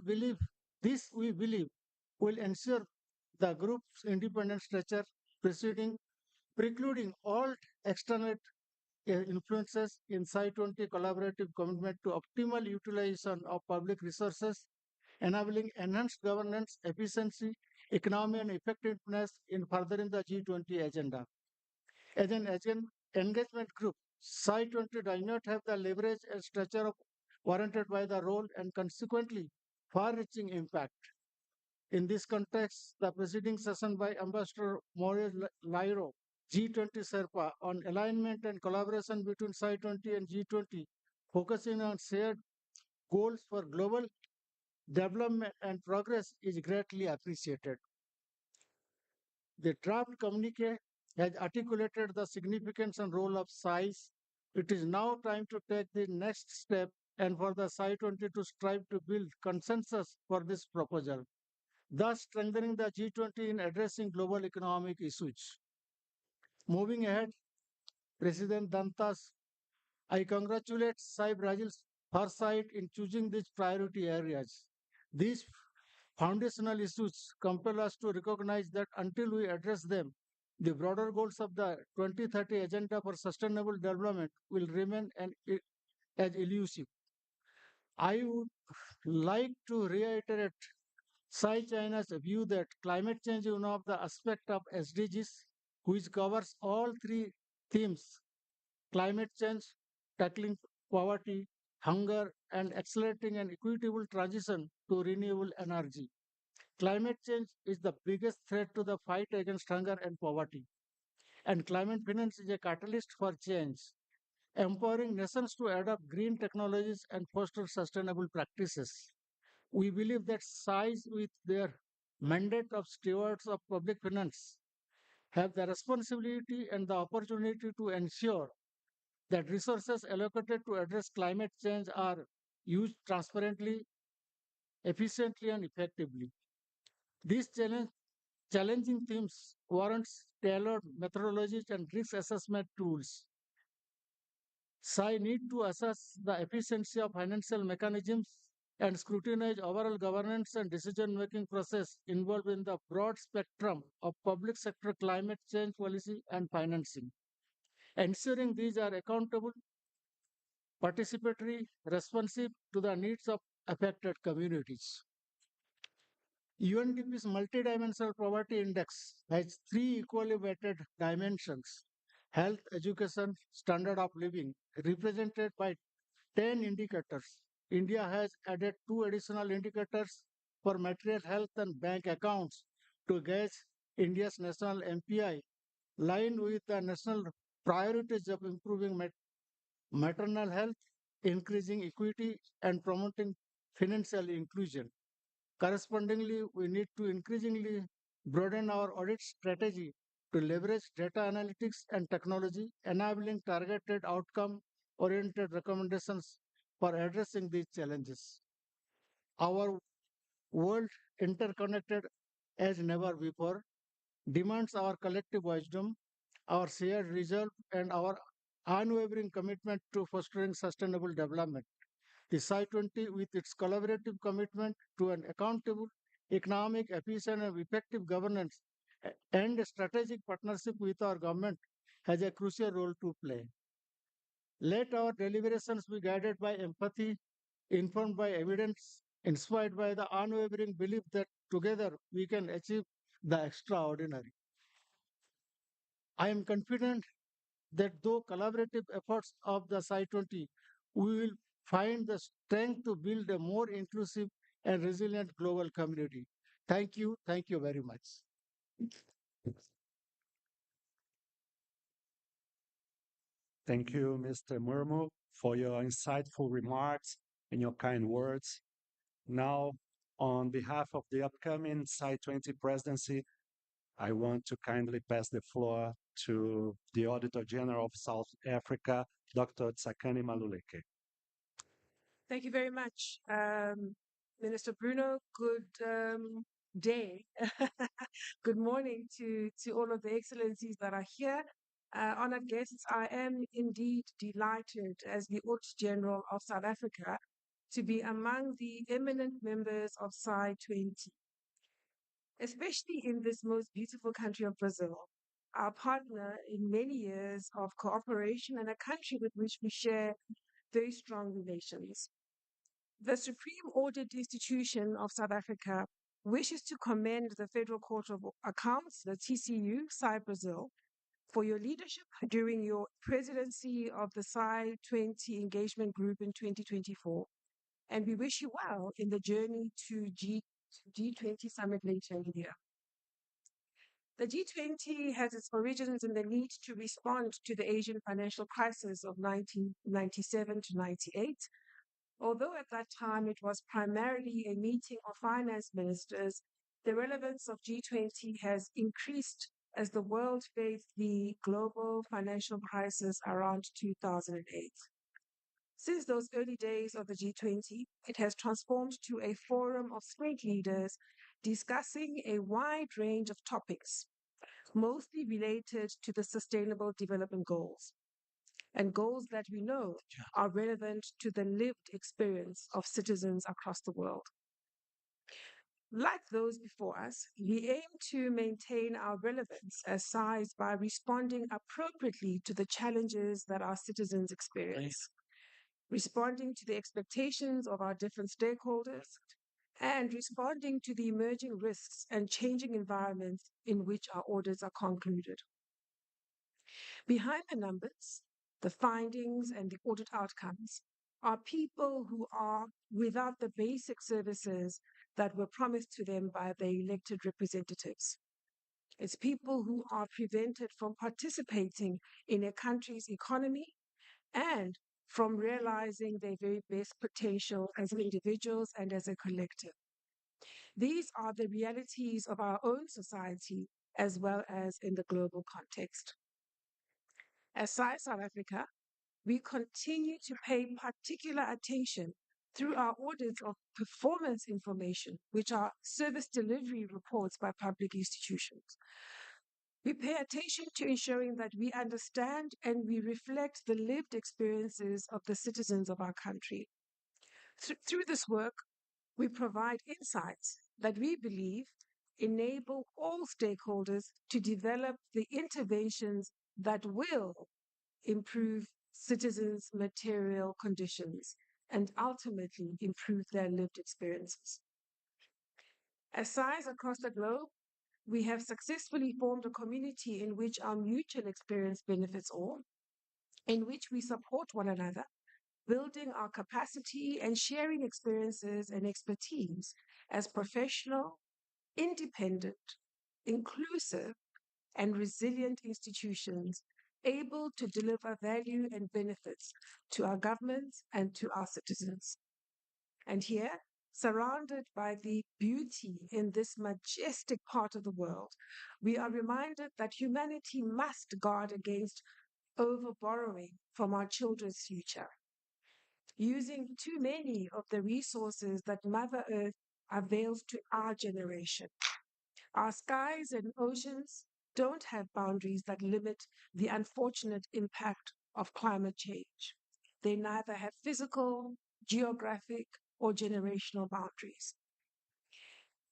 believe will ensure the group's independent structure, precluding all external influences in SAI20 collaborative commitment to optimal utilization of public resources, enabling enhanced governance, efficiency, economy, and effectiveness in furthering the G20 agenda. As an engagement group, SAI20 does not have the leverage and structure warranted by the role and consequently far-reaching impact. In this context, the preceding session by Ambassador Maurice Lairo, G20 Sherpa, on alignment and collaboration between SAI20 and G20, focusing on shared goals for global development and progress is greatly appreciated. The draft communique has articulated the significance and role of SAIs. It is now time to take the next step and for the SAI20 to strive to build consensus for this proposal, thus strengthening the G20 in addressing global economic issues. Moving ahead, President Dantas, I congratulate SAI Brazil's foresight in choosing these priority areas. These foundational issues compel us to recognize that until we address them, the broader goals of the 2030 Agenda for Sustainable Development will remain as elusive. I would like to reiterate China's view that climate change is one of the aspects of SDGs, which covers all three themes: climate change, tackling poverty, hunger, and accelerating an equitable transition to renewable energy. Climate change is the biggest threat to the fight against hunger and poverty, and climate finance is a catalyst for change, empowering nations to adopt green technologies and foster sustainable practices. We believe that SAIs, with their mandate of stewards of public finance, have the responsibility and the opportunity to ensure that resources allocated to address climate change are used transparently, efficiently, and effectively. These challenging themes warrants tailored methodologies and risk assessment tools. SAI need to assess the efficiency of financial mechanisms and scrutinize overall governance and decision-making process involved in the broad spectrum of public sector climate change policy and financing, ensuring these are accountable, participatory, responsive to the needs of affected communities. UNDP's multidimensional poverty index has three equally weighted dimensions: health, education, standard of living, represented by 10 indicators. India has added two additional indicators for material health and bank accounts to gauge India's national MPI, lined with the national priorities of improving maternal health, increasing equity, and promoting financial inclusion. Correspondingly, we need to increasingly broaden our audit strategy to leverage data analytics and technology, enabling targeted outcome-oriented recommendations for addressing these challenges. Our world, interconnected as never before, demands our collective wisdom, our shared resolve, and our unwavering commitment to fostering sustainable development. The SAI20, with its collaborative commitment to an accountable, economic, efficient, and effective governance, and a strategic partnership with our government, has a crucial role to play. Let our deliberations be guided by empathy, informed by evidence, inspired by the unwavering belief that together we can achieve the extraordinary. I am confident that though collaborative efforts of the SAI20, we will find the strength to build a more inclusive and resilient global community. Thank you very much. Thank you, Mr. Murmu, for your insightful remarks and your kind words. Now, on behalf of the upcoming SAI20 presidency, I want to kindly pass the floor to the Auditor General of South Africa, Dr. Tsakani Maluleke. Thank you very much, Minister Bruno. Good day. Good morning to all of the excellencies that are here. Honored guests, I am indeed delighted as the Auditor General of South Africa to be among the eminent members of SAI20, especially in this most beautiful country of Brazil, our partner in many years of cooperation and a country with which we share very strong relations. The Supreme Audit Institution of South Africa wishes to commend the Federal Court of Accounts, the TCU, SAI Brazil, for your leadership during your presidency of the SAI20 Engagement Group in 2024. And we wish you well in the journey to G20 Summit later in the year. The G20 has its origins in the need to respond to the Asian financial crisis of 1997 to 98, Although at that time it was primarily a meeting of finance ministers, the relevance of G20 has increased as the world faced the global financial crisis around 2008. Since those early days of the G20, it has transformed to a forum of state leaders discussing a wide range of topics, mostly related to the Sustainable Development Goals, and goals that we know are relevant to the lived experience of citizens across the world. Like those before us, we aim to maintain our relevance as SAIs by responding appropriately to the challenges that our citizens experience, responding to the expectations of our different stakeholders, and responding to the emerging risks and changing environments in which our audits are concluded. Behind the numbers, the findings, and the audit outcomes are people who are without the basic services that were promised to them by their elected representatives. It's people who are prevented from participating in a country's economy and from realizing their very best potential as individuals and as a collective. These are the realities of our own society as well as in the global context. As SAI South Africa, we continue to pay particular attention through our audits of performance information, which are service delivery reports by public institutions. We pay attention to ensuring that we understand and we reflect the lived experiences of the citizens of our country. Through this work, we provide insights that we believe enable all stakeholders to develop the interventions that will improve citizens' material conditions and ultimately improve their lived experiences. As SAIs across the globe, we have successfully formed a community in which our mutual experience benefits all, in which we support one another, building our capacity and sharing experiences and expertise as professional, independent, inclusive, and resilient institutions able to deliver value and benefits to our governments and to our citizens. And here, surrounded by the beauty in this majestic part of the world, we are reminded that humanity must guard against over-borrowing from our children's future, using too many of the resources that Mother Earth avails to our generation. Our skies and oceans don't have boundaries that limit the unfortunate impact of climate change. They neither have physical, geographic, or generational boundaries.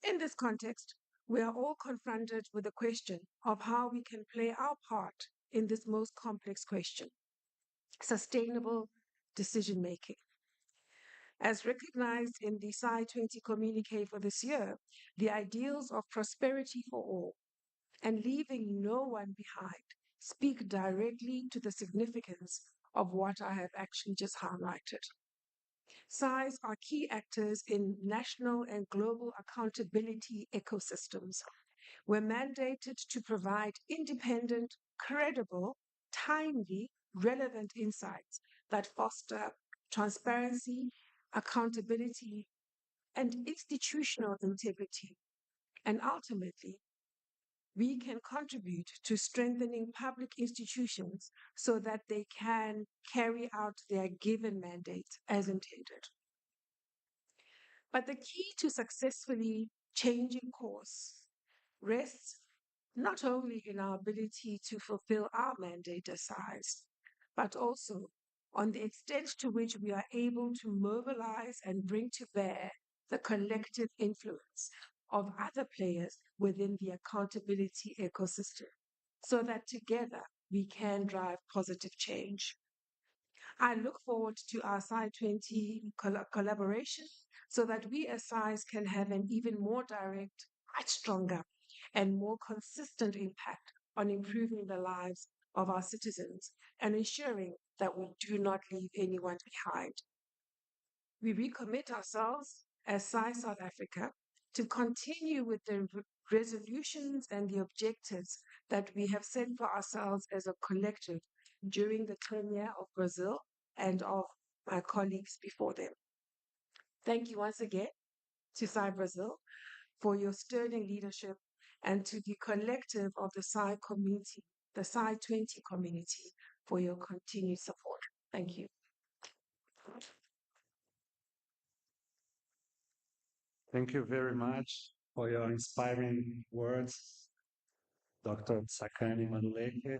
In this context, we are all confronted with the question of how we can play our part in this most complex question: sustainable decision making. As recognized in the SAI20 communique for this year, the ideals of prosperity for all and leaving no one behind speak directly to the significance of what I have actually just highlighted. SAIs are key actors in national and global accountability ecosystems. We're mandated to provide independent, credible, timely, relevant insights that foster transparency, accountability, and institutional integrity. And ultimately, we can contribute to strengthening public institutions so that they can carry out their given mandate as intended. But the key to successfully changing course rests not only in our ability to fulfill our mandate as SAIs, but also on the extent to which we are able to mobilize and bring to bear the collective influence of other players within the accountability ecosystem, so that together we can drive positive change. I look forward to our SAI20 collaboration so that we as SAIs can have an even more direct, much stronger, and more consistent impact on improving the lives of our citizens and ensuring that we do not leave anyone behind. We recommit ourselves as SAI South Africa to continue with the resolutions and the objectives that we have set for ourselves as a collective during the tenure of Brazil and of my colleagues before them. Thank you once again to SAI Brazil for your sterling leadership and to the collective of the SAI community, the SAI20 community, for your continued support. Thank you. Thank you very much for your inspiring words, Dr. Sakani Maluleke.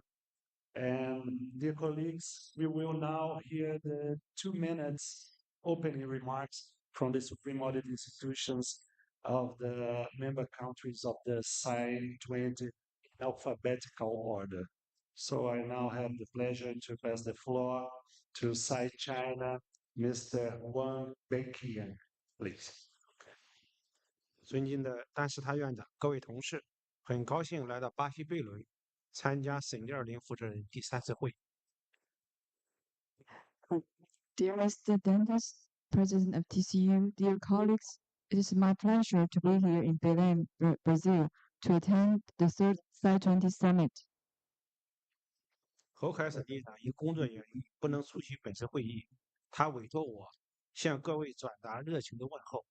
And dear colleagues, we will now hear the 2 minutes opening remarks from the Supreme Audit Institutions of the member countries of the SAI20 in alphabetical order. So I now have the pleasure to pass the floor to SAI China, Mr. Wang Beiqian, please. 尊敬的丹斯塔院长，各位同事，很高兴来到巴西贝伦参加省20负责人第3次会议。Dear Mr. Dantas, President of TCU, dear colleagues, it is my pleasure to be here in Belém, Brazil, to attend the third SAI20 Summit. 侯凯省机长因工作原因不能出席本次会议，他委托我向各位转达热情的问候。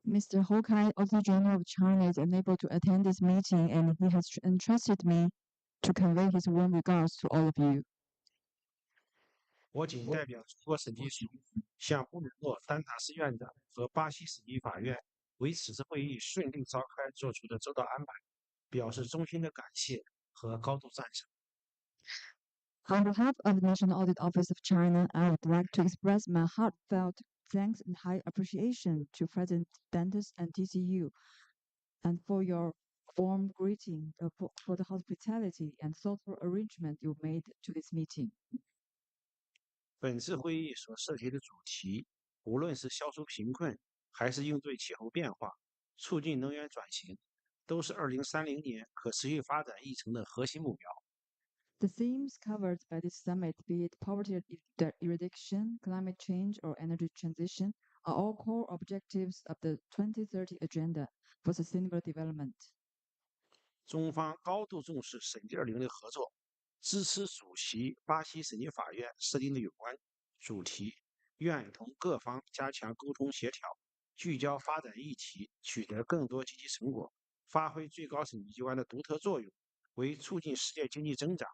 Mr. Hokai, Auditor General of China, is unable to attend this meeting, and he has entrusted me to convey his warm regards to all of you. 我仅代表中国审计署向布鲁诺·丹塔斯院长和巴西审计法院为此次会议顺利召开做出的周到安排，表示衷心的感谢和高度赞赏。On behalf of the National Audit Office of China, I would like to express my heartfelt thanks and high appreciation to President Dantas and TCU, and for your warm greeting, for the hospitality and thoughtful arrangement you made to this meeting. 本次会议所涉及的主题，无论是消除贫困，还是应对气候变化、促进能源转型，都是2030年可持续发展议程的核心目标。The themes covered by this summit, be it poverty eradication, climate change, or energy transition, are all core objectives of the 2030 Agenda for Sustainable Development. 中方高度重视审计20的合作，支持主席巴西审计法院设定的有关主题，愿同各方加强沟通协调，聚焦发展议题，取得更多积极成果，发挥最高审计机关的独特作用，为促进世界经济增长、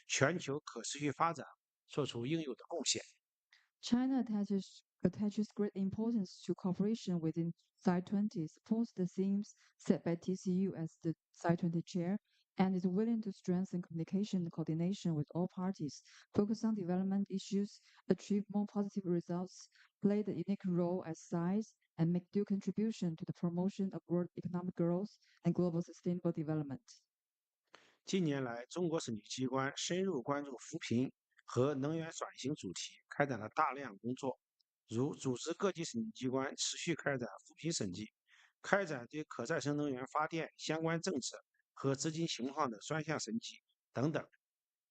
全球可持续发展做出应有的贡献。China attaches great importance to cooperation within SAI20, supports the themes set by TCU as the SAI20 chair, and is willing to strengthen communication and coordination with all parties, focus on development issues, achieve more positive results, play the unique role as SAIs, and make due contribution to the promotion of world economic growth and global sustainable development. 近年来，中国审计机关深入关注扶贫和能源转型主题，开展了大量工作，如组织各级审计机关持续开展扶贫审计，开展对可再生能源发电相关政策和资金情况的专项审计等等，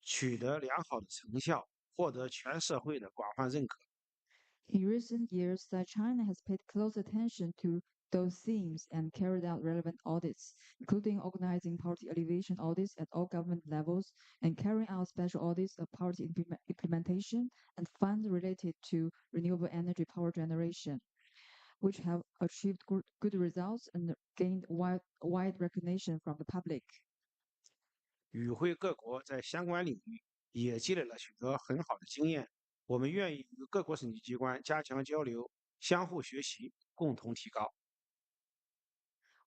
取得良好的成效，获得全社会的广泛认可。In recent years, China has paid close attention to those themes and carried out relevant audits, including organizing poverty alleviation audits at all government levels and carrying out special audits of poverty implementation and funds related to renewable energy power generation, which have achieved good results and gained wide recognition from the public. 与会各国在相关领域也积累了许多很好的经验，我们愿意与各国审计机关加强交流，相互学习，共同提高。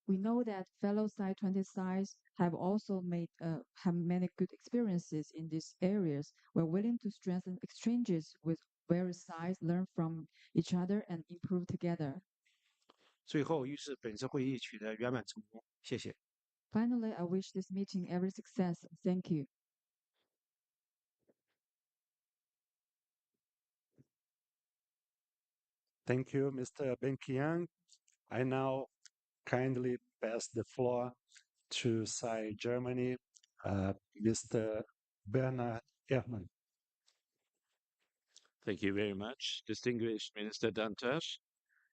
We know that fellow SAI20 SAIs have also have many good experiences in these areas. We're willing to strengthen exchanges with various SAIs, learn from each other, and improve together. 最后，预示本次会议取得圆满成功。谢谢。Finally, I wish this meeting every success. Thank you. Thank you, Mr. Benkiang. I now kindly pass the floor to SAI Germany, Mr. Bernhard Ehrmann. Thank you very much, distinguished Minister Dantas,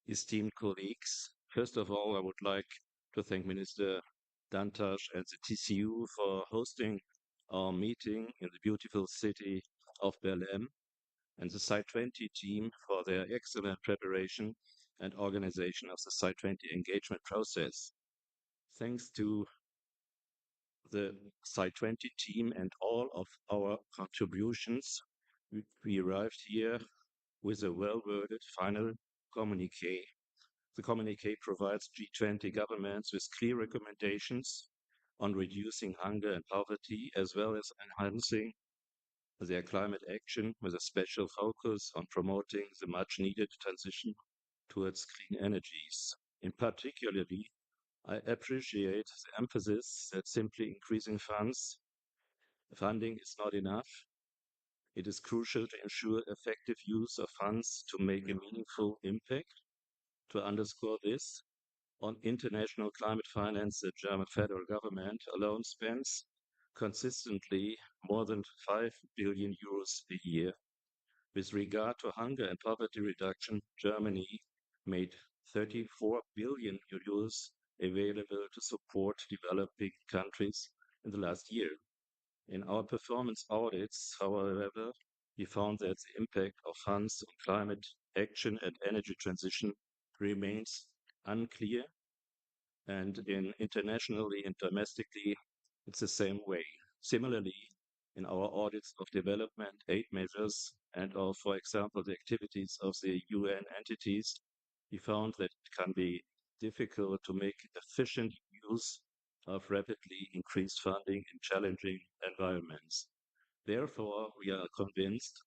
esteemed colleagues. First of all, I would like to thank Minister Dantas and the TCU for hosting our meeting in the beautiful city of Belém. and the SAI20 team for their excellent preparation and organization of the SAI20 engagement process. Thanks to the SAI20 team and all of our contributions, we arrived here with a well-worded final communique. The communique provides G20 governments with clear recommendations on reducing hunger and poverty, as well as enhancing their climate action with a special focus on promoting the much-needed transition towards clean energies. In particularly, I appreciate the emphasis that simply increasing funding is not enough. It is crucial to ensure effective use of funds to make a meaningful impact. To underscore this, on international climate finance, the German federal government alone spends consistently more than 5 billion euros a year. With regard to hunger and poverty reduction, Germany made 34 billion euros available to support developing countries in the last year. In our performance audits, however, we found that the impact of funds on climate action and energy transition remains unclear, and internationally and domestically, it's the same way. Similarly, in our audits of development aid measures and of, for example, the activities of the UN entities, we found that it can be difficult to make efficient use of rapidly increased funding in challenging environments. Therefore, we are convinced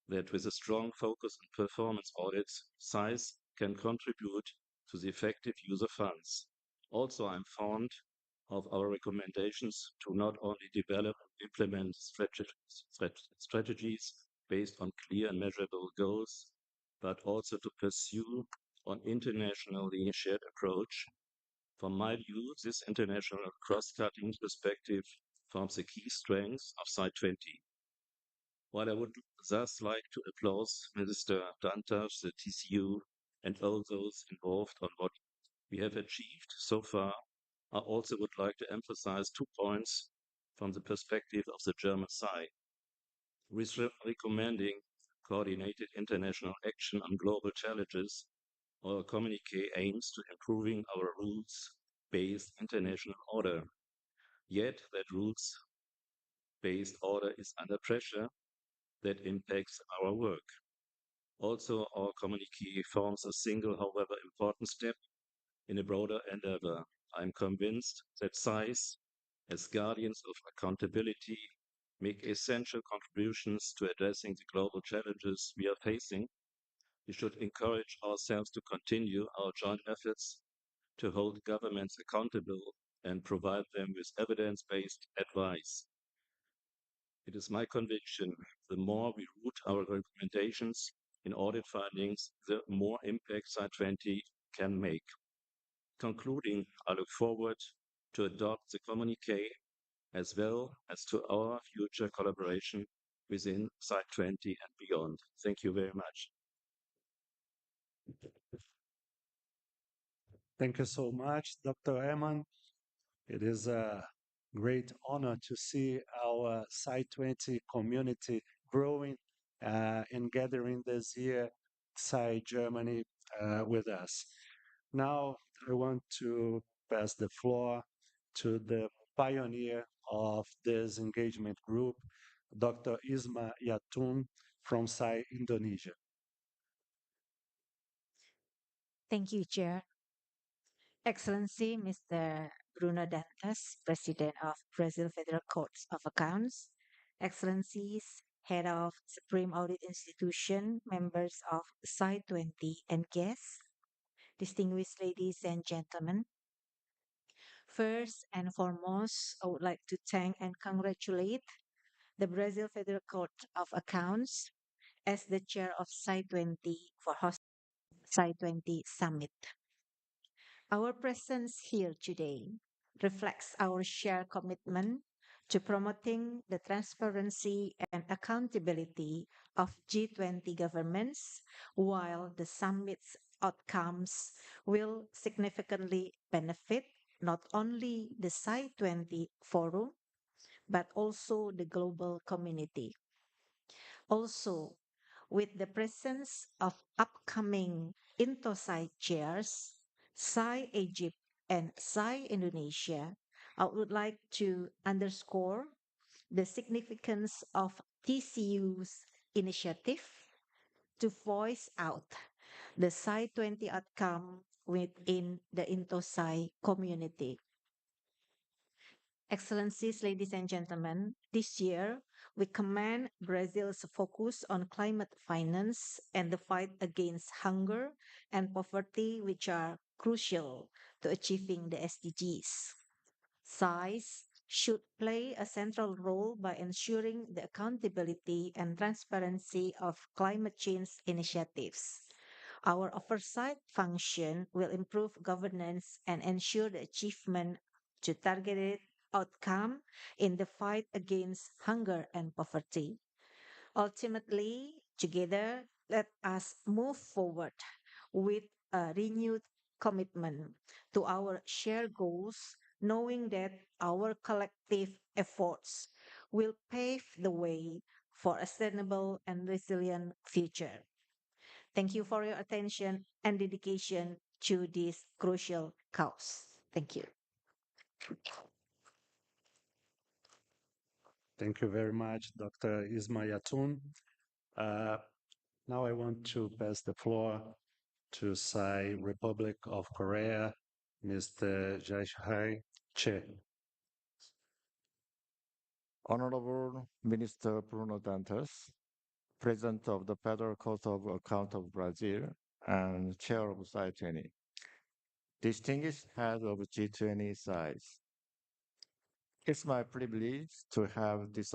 that with a strong focus on performance audits, SAIs can contribute to the effective use of funds. Also, I'm fond of our recommendations to not only develop and implement strategies based on clear and measurable goals, but also to pursue an internationally shared approach. From my view, this international cross-cutting perspective forms the key strengths of SAI20. While I would thus like to applaud Minister Dantas, the TCU, and all those involved on what we have achieved so far, I also would like to emphasize 2 points from the perspective of the German side. Recommending coordinated international action on global challenges, our communique aims to improving our rules-based international order. Yet that rules-based order is under pressure that impacts our work. Also, our communique forms a single, however important step in a broader endeavor. I'm convinced that SAIs, as guardians of accountability, make essential contributions to addressing the global challenges we are facing. We should encourage ourselves to continue our joint efforts to hold governments accountable and provide them with evidence-based advice. It is my conviction, the more we root our recommendations in audit findings, the more impact SAI20 can make. Concluding, I look forward to adopt the communique as well as to our future collaboration within SAI20 and beyond. Thank you very much. Thank you so much, Dr. Eman. It is a great honor to see our SAI20 community growing and gathering this year SAI Germany with us. Now, I want to pass the floor to the pioneer of this engagement group, Dr. Isma Yatun from SAI Indonesia. Thank you, Chair. Excellency, Mr. Bruno Dantas, President of Brazil Federal Courts of Accounts, Excellencies, Head of Supreme Audit Institution, members of SAI20, and guests, distinguished ladies and gentlemen. First and foremost, I would like to thank and congratulate the Brazil Federal Court of Accounts as the chair of SAI20 for hosting SAI20 Summit. Our presence here today reflects our shared commitment to promoting the transparency and accountability of G20 governments, while the summit's outcomes will significantly benefit not only the SAI20 forum, but also the global community. Also, With the presence of upcoming INTOSAI chairs, SAI Egypt and SAI Indonesia, I would like to underscore the significance of TCU's initiative to voice out the SAI20 outcome within the INTOSAI community. Excellencies, ladies and gentlemen, this year we commend Brazil's focus on climate finance and the fight against hunger and poverty, which are crucial to achieving the SDGs. SAIs should play a central role by ensuring the accountability and transparency of climate change initiatives. Our oversight function will improve governance and ensure the achievement to targeted outcome in the fight against hunger and poverty. Ultimately, together, let us move forward with a renewed commitment to our shared goals, knowing that our collective efforts will pave the way for a sustainable and resilient future. Thank you for your attention and dedication to this crucial cause. Thank you. Thank you very much, Dr. Ismayatun. Now I want to pass the floor to SAI Republic of Korea, Mr. Jae Che. Honorable Minister Bruno Dantas, President of the Federal Court of Account of Brazil and Chair of SAI20, distinguished head of G20 SAIs. It's my privilege to have this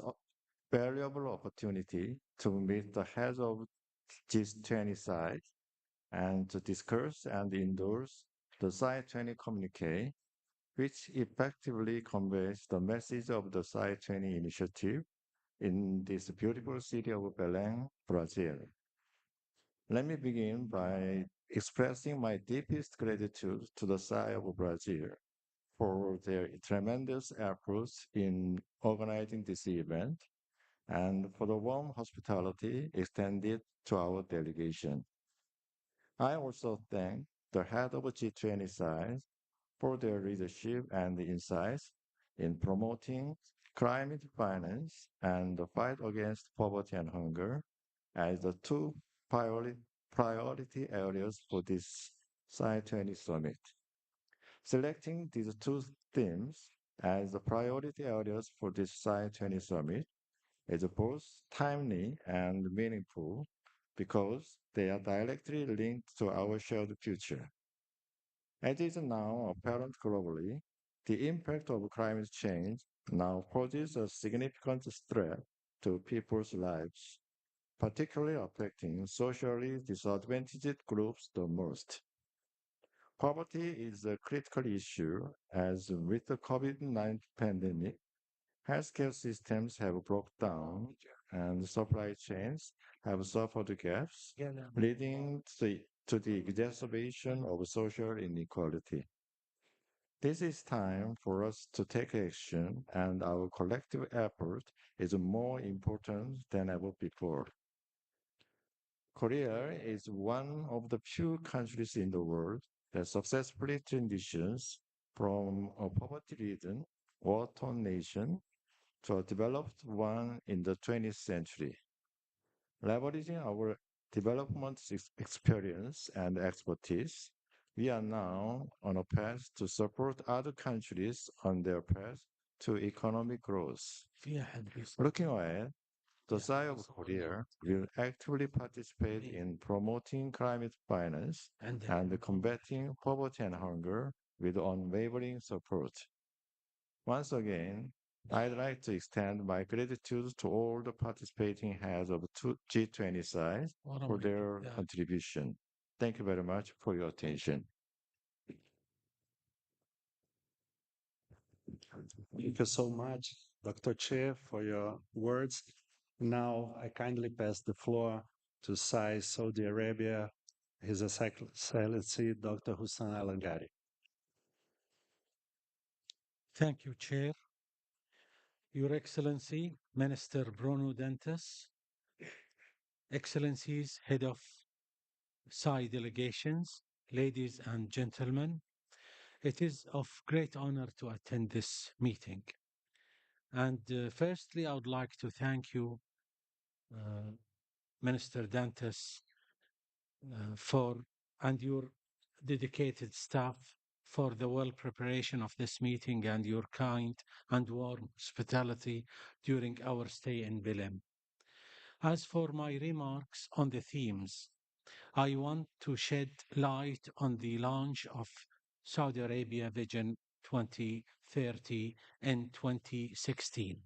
valuable opportunity to meet the heads of G20 SAIs and to discuss and endorse the SAI20 communique, which effectively conveys the message of the SAI20 initiative in this beautiful city of Belém, Brazil. Let me begin by expressing my deepest gratitude to the SAI of Brazil for their tremendous efforts in organizing this event and for the warm hospitality extended to our delegation. I also thank the head of G20 SAIs for their leadership and insights in promoting climate finance and the fight against poverty and hunger as the two priority areas for this SAI20 Summit. Selecting these two themes as the priority areas for this SAI20 Summit is both timely and meaningful because they are directly linked to our shared future. As is now apparent globally, the impact of climate change now poses a significant threat to people's lives, particularly affecting socially disadvantaged groups the most. Poverty is a critical issue as with the COVID-19 pandemic, healthcare systems have broken down and supply chains have suffered gaps, leading to the exacerbation of social inequality. This is time for us to take action, and our collective effort is more important than ever before. Korea is one of the few countries in the world that successfully transitions from a poverty-ridden, war-torn nation to a developed one in the 20th century. Leveraging our development experience and expertise, we are now on a path to support other countries on their path to economic growth. Looking ahead, the SAI of Korea will actively participate in promoting climate finance and combating poverty and hunger with unwavering support. Once again, I'd like to extend my gratitude to all the participating heads of G20 SAIs for their contribution. Thank you very much for your attention. Thank you so much, Dr. Che, for your words. Now I kindly pass the floor to SAI Saudi Arabia, His Excellency Dr. Hussein Al-Angari. Thank you, Chair. Your Excellency, Minister Bruno Dantas, Excellencies, Head of SAI delegations, ladies and gentlemen, it is of great honor to attend this meeting. And firstly, I would like to thank you, Minister Dantas, and your dedicated staff for the well preparation of this meeting and your kind and warm hospitality during our stay in Belém. As for my remarks on the themes, I want to shed light on the launch of Saudi Arabia Vision 2030 in 2016.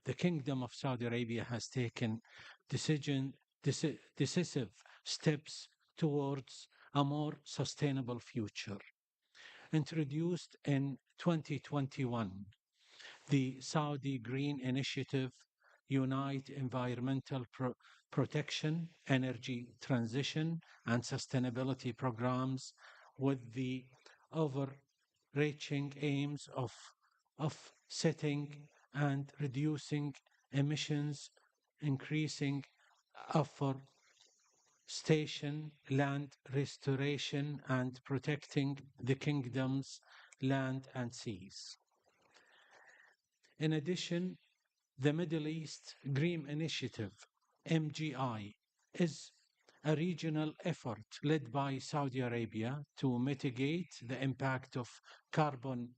The Kingdom of Saudi Arabia has taken decisive steps towards a more sustainable future. Introduced in 2021, the Saudi Green Initiative unite environmental protection, energy transition, and sustainability programs with the overreaching aims of setting and reducing emissions, increasing afforestation, land restoration, and protecting the kingdom's land and seas. In addition, the Middle East Green Initiative, MGI, is a regional effort led by Saudi Arabia to mitigate the impact of carbon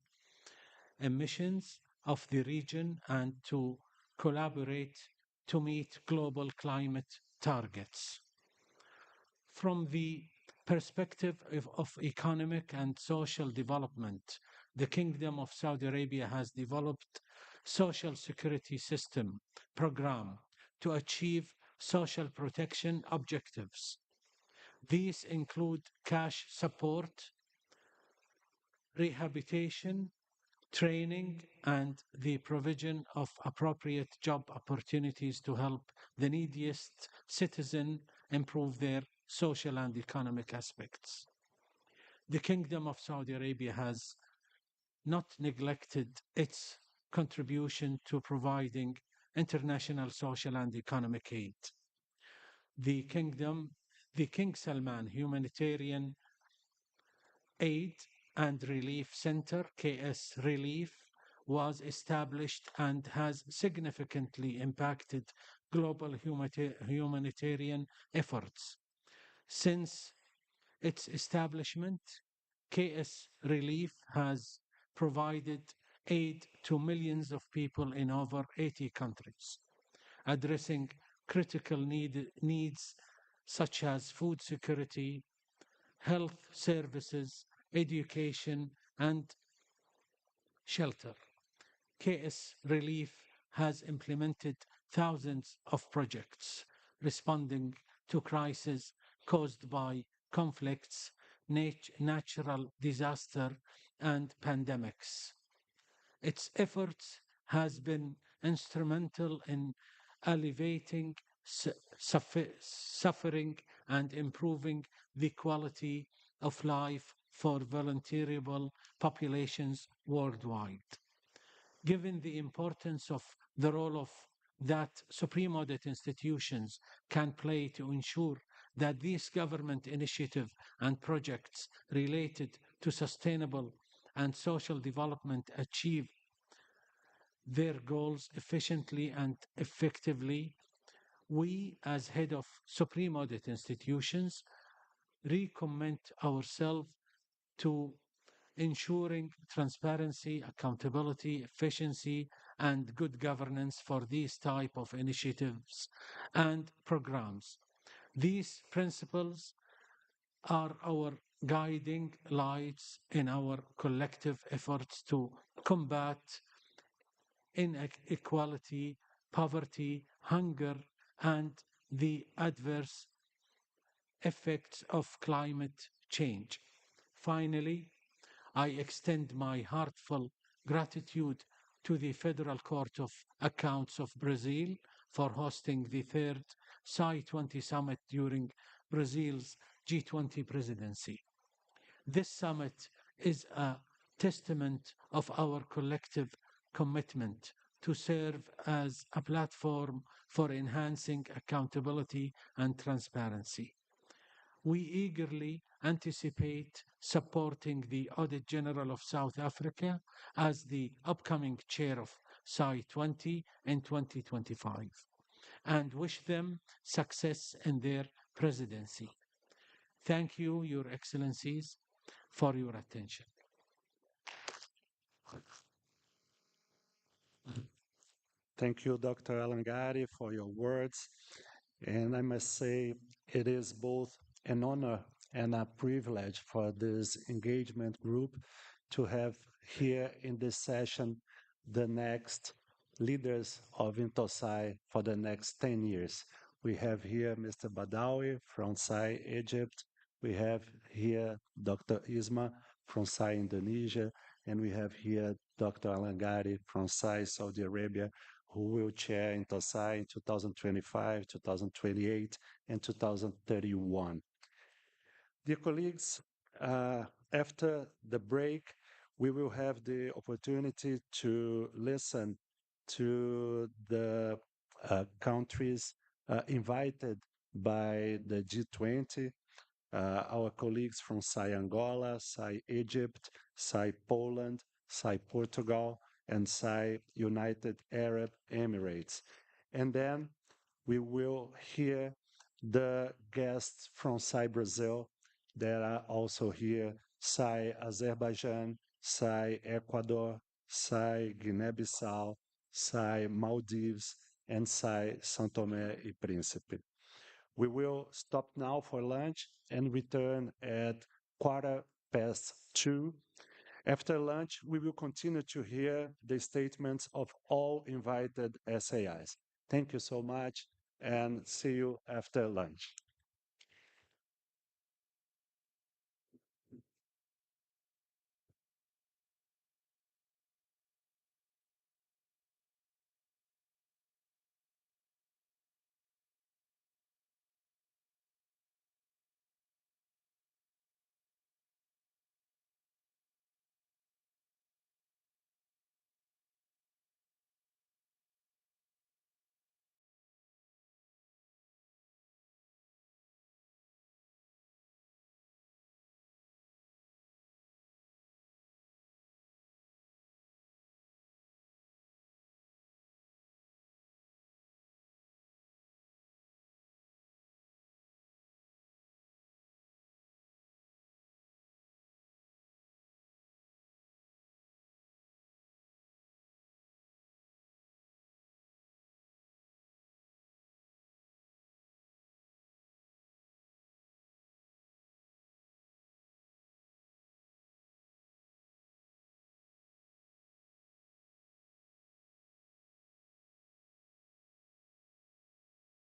emissions of the region and to collaborate to meet global climate targets. From the perspective of economic and social development, the Kingdom of Saudi Arabia has developed social security system program to achieve social protection objectives. These include cash support, rehabilitation, training, and the provision of appropriate job opportunities to help the neediest citizen improve their social and economic aspects. The Kingdom of Saudi Arabia has not neglected its contribution to providing international social and economic aid. The King Salman Humanitarian Aid and Relief Center, KS Relief, was established and has significantly impacted global humanitarian efforts. Since its establishment, KS Relief has provided aid to millions of people in over 80 countries, addressing critical needs such as food security, health services, education, and shelter. KS Relief has implemented thousands of projects responding to crises caused by conflicts, natural disaster, and pandemics. Its efforts has been instrumental in alleviating suffering and improving the quality of life for vulnerable populations worldwide. Given the importance of the role of that Supreme Audit Institutions can play to ensure that these government initiatives and projects related to sustainable and social development achieve their goals efficiently and effectively, we, as head of Supreme Audit Institutions, recommit ourselves to ensuring transparency, accountability, efficiency, and good governance for these type of initiatives and programs. These principles are our guiding lights in our collective efforts to combat inequality, poverty, hunger, and the adverse effects of climate change. Finally, I extend my heartfelt gratitude to the Federal Court of Accounts of Brazil for hosting the third SAI20 Summit during Brazil's G20 presidency. This summit is a testament of our collective commitment to serve as a platform for enhancing accountability and transparency. We eagerly anticipate supporting the Audit General of South Africa as the upcoming chair of SAI20 in 2025 and wish them success in their presidency. Thank you, Your Excellencies, for your attention. Thank you, Dr. Alangari, for your words. And I must say, it is both an honor and a privilege for this engagement group to have here in this session the next leaders of Intosai for the next 10 years. We have here Mr. Badawi from SAI Egypt. We have here Dr. Isma from SAI Indonesia. And we have here Dr. Alangari from SAI Saudi Arabia, who will chair Intosai in 2025, 2028, and 2031. Dear colleagues, after the break, we will have the opportunity to listen to the countries invited by the G20, our colleagues from SAI Angola, SAI Egypt, SAI Poland, SAI Portugal, and SAI United Arab Emirates. And then we will hear the guests from SAI Brazil that are also here, SAI Azerbaijan, SAI Ecuador, SAI Guinea-Bissau, SAI Maldives, and SAI São Tomé e Príncipe. We will stop now for lunch and return at 2:15. After lunch, we will continue to hear the statements of all invited SAIs. Thank you so much, and see you after lunch.